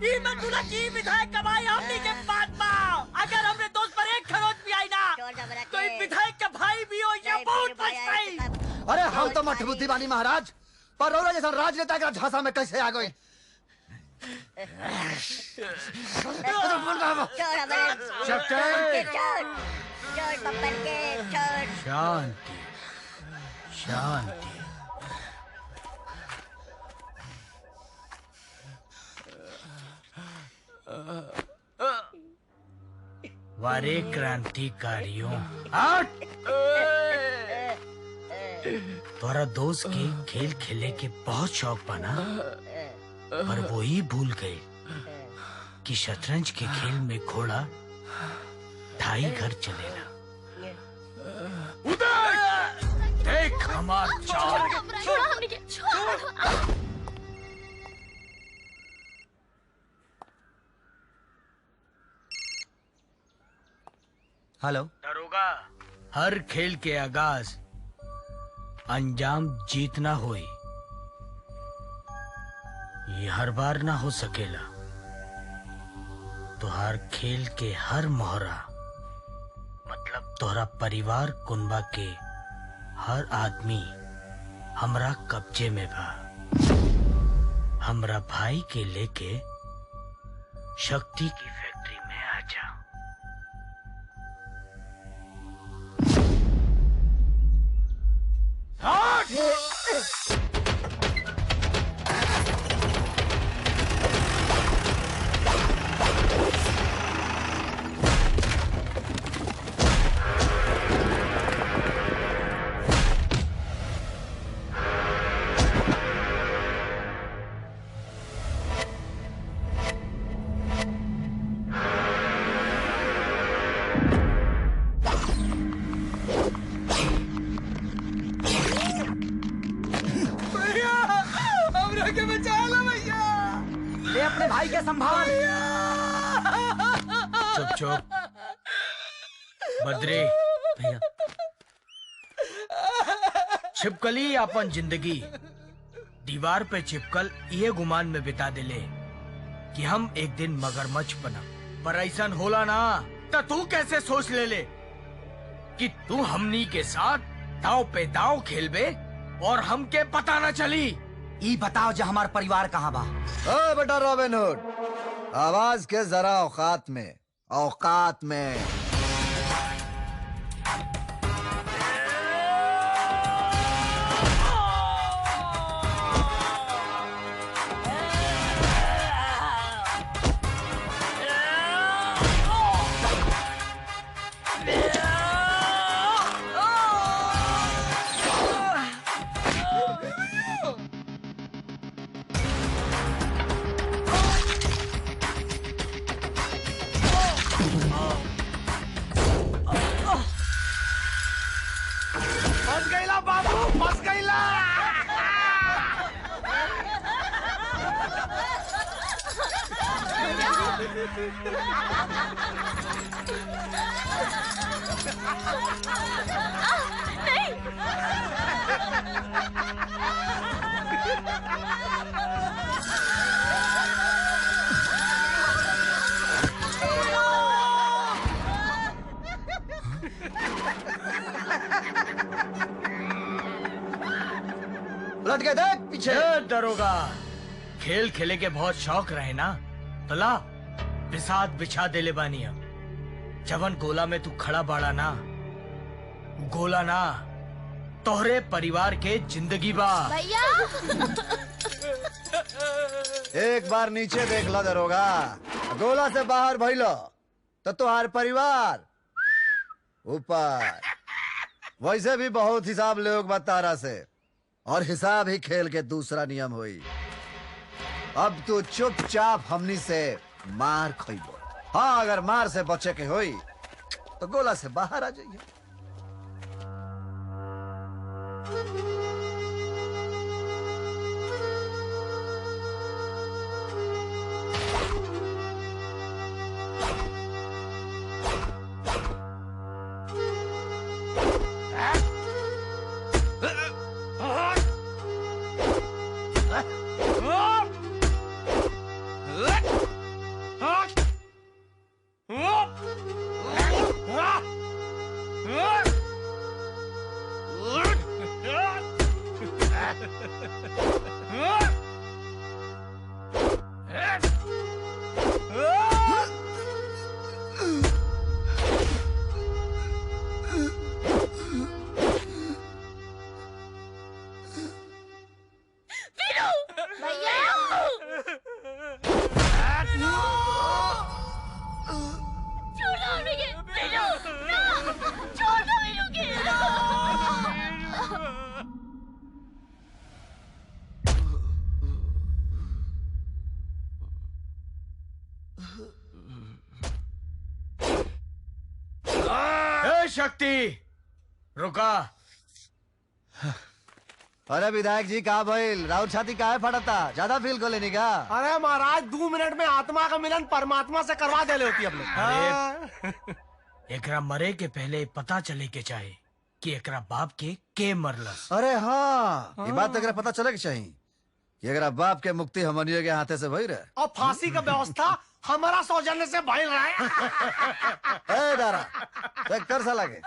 ई मंडूला की विधायक कमाई हमनी के बाद में अगर हमरे दोस्त पर एक खरोच भी आई ना तो ई विधायक का भाई भी हो ये बहुत पछताई। अरे हम तो मठबुद्धि बानी महाराज, पर रौरा जैसा राजनेता के झांसा में कैसे आ गए? शांति शांति। वारे क्रांतिकारियों, तोरा दोस्त के खेल खेले के बहुत शौक बना, पर वो ही भूल गए कि शतरंज के खेल में घोड़ा ढाई घर चलेला। देख हमार चाल। छोड़ो हमनी के, छोड़ो। हेलो दरोगा, हर खेल के आगाज अंजाम जीतना होई, ये हर बार ना हो सकेला। तुहार खेल के हर मोहरा मतलब तोहरा परिवार कुनबा के हर आदमी हमरा कब्जे में बा। हमरा भाई के लेके शक्ति की फैक्ट्री में आ जा। ले अपने भाई के संभाल। चुप चुप बद्री। भैया छिपकली अपन जिंदगी दीवार पे चिपकल ये गुमान में बिता दिले कि हम एक दिन मगरमच्छ बना, पर ऐसा होला ना। तो तू कैसे सोच ले कि तू हमनी के साथ दाव पे दाव खेलबे और हमके पता न चली? ई बताओ जो हमार परिवार कहाँ बा? ओ बेटा रॉबिन हुड, आवाज के जरा औकात में, औकात में। फंस गईला बाबू, फंस गईला। लट गए देख पीछे। दरोगा, खेल खेले के बहुत शौक रहे ना, तो ला बिसात बिछा देले बानिया। जवन गोला में तू खड़ा बाड़ा ना, गोला ना तोहरे परिवार के जिंदगी बा। भैया एक बार नीचे देख लो दरोगा, गोला से बाहर भइलो तो तुम्हार परिवार ऊपर। वैसे भी बहुत हिसाब लोग बतारा से, और हिसाब ही खेल के दूसरा नियम हुई। अब तू चुपचाप हमनी से मार खइबो। हाँ, अगर मार से बचे के होई तो गोला से बाहर आ जाइए। शक्ति रुका। अरे विधायक जी, कहा भइल? राउत छाती काहे फटता? ज्यादा फील को लेनी का? अरे महाराज 2 मिनट में आत्मा का मिलन परमात्मा से करवा देले होती अपने। एकरा मरे के पहले पता चले के चाहे कि एकरा बाप के मरलस। अरे हाँ, ये बात अगर पता चले के चाहिए कि अगर बाप के मुक्ति हमनियों के हाथे से भई रहे, और फांसी का व्यवस्था हमारा सौजन्य से भइल रहा है। ए दारा, चेक कर साला के।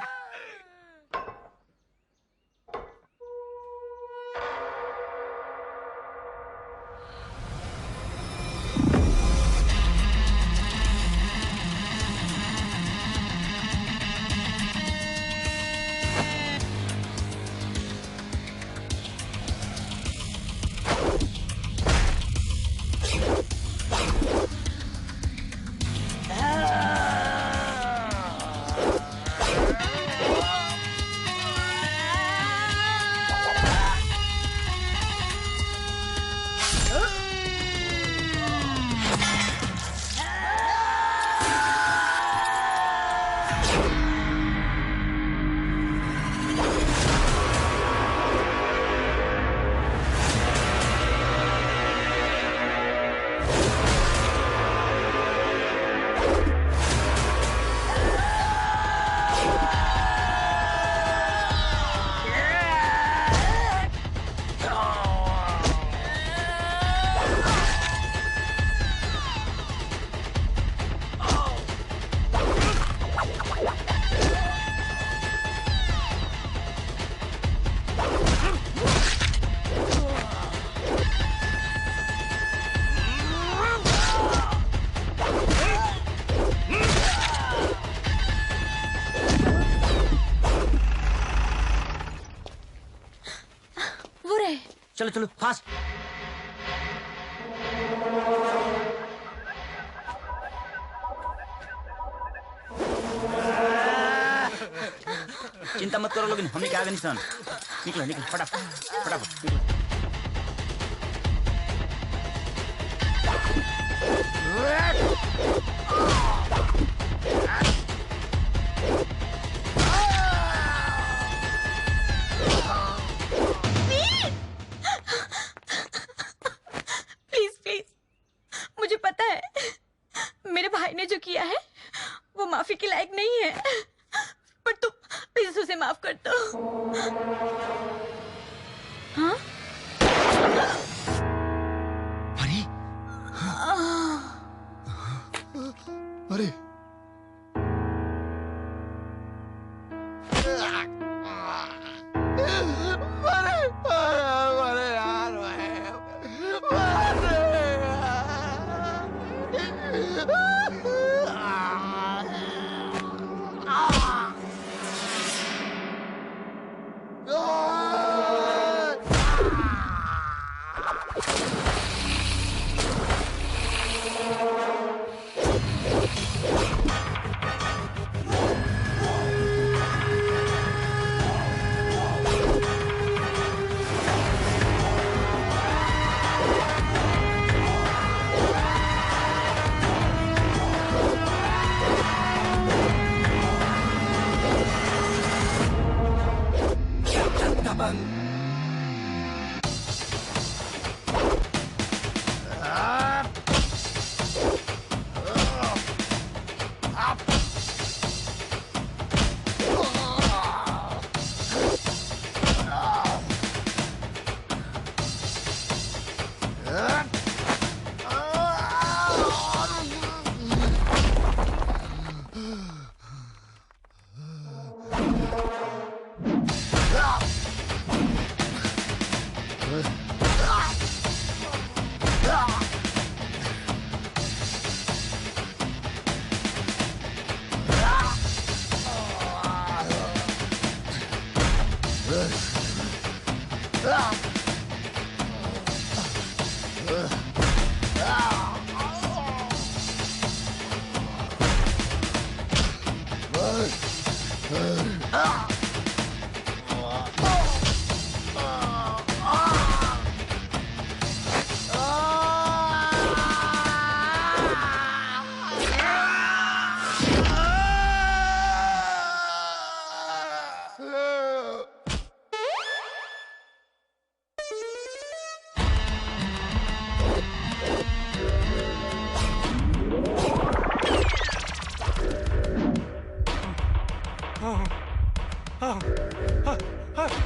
चलो चलो फास्ट। चिंता मत करो लोग, हमने क्या निशान। निकलो निकलो फटाफट फटाफट निकलो। मुझे पता है मेरे भाई ने जो किया है वो माफी के लायक नहीं है, पर तू प्लीज उसे माफ कर दो। हाँ? अरे अरे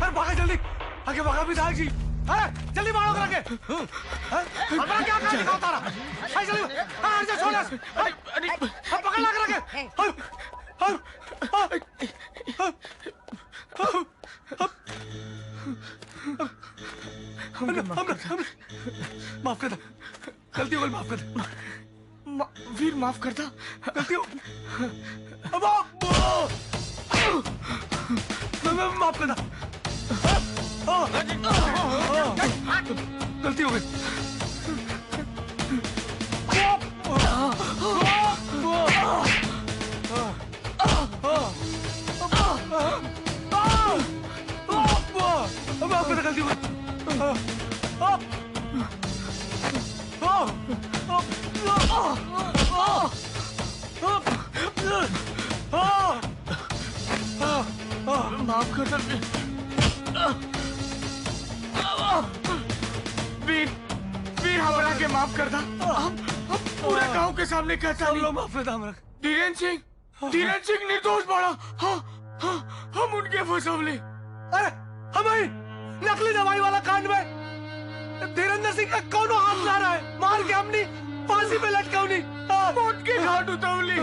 अरे भागा जल्दी, आगे भागा विधायक जी। अरे जल्दी भागो करके। अपना क्या काम दिखाओ तारा? अरे जल्दी, अरे छोड़ दे। अरे पकड़ ला करके। माफ कर दे, गलती हो गई, माफ कर दे। वीर माफ कर दे, गलती हो। माफ करना, गलती हो गई। माफ करना, गलती हो माफ कर दे वीर, वीर हमरा के माफ कर दा। हम पूरे गांव के सामने कहता नहीं। माफ कर दा हमरा। धीरेन्द्र सिंह निर्दोष बड़ा। हाँ हाँ हम उनके फंसवले। अरे हमारी नकली दवाई वाला कांड में धीरेन्द्र सिंह का कौन हाथ ला रहा है? मार के हमने फांसी पे लटकावनी, मौत के घाट उतरवली।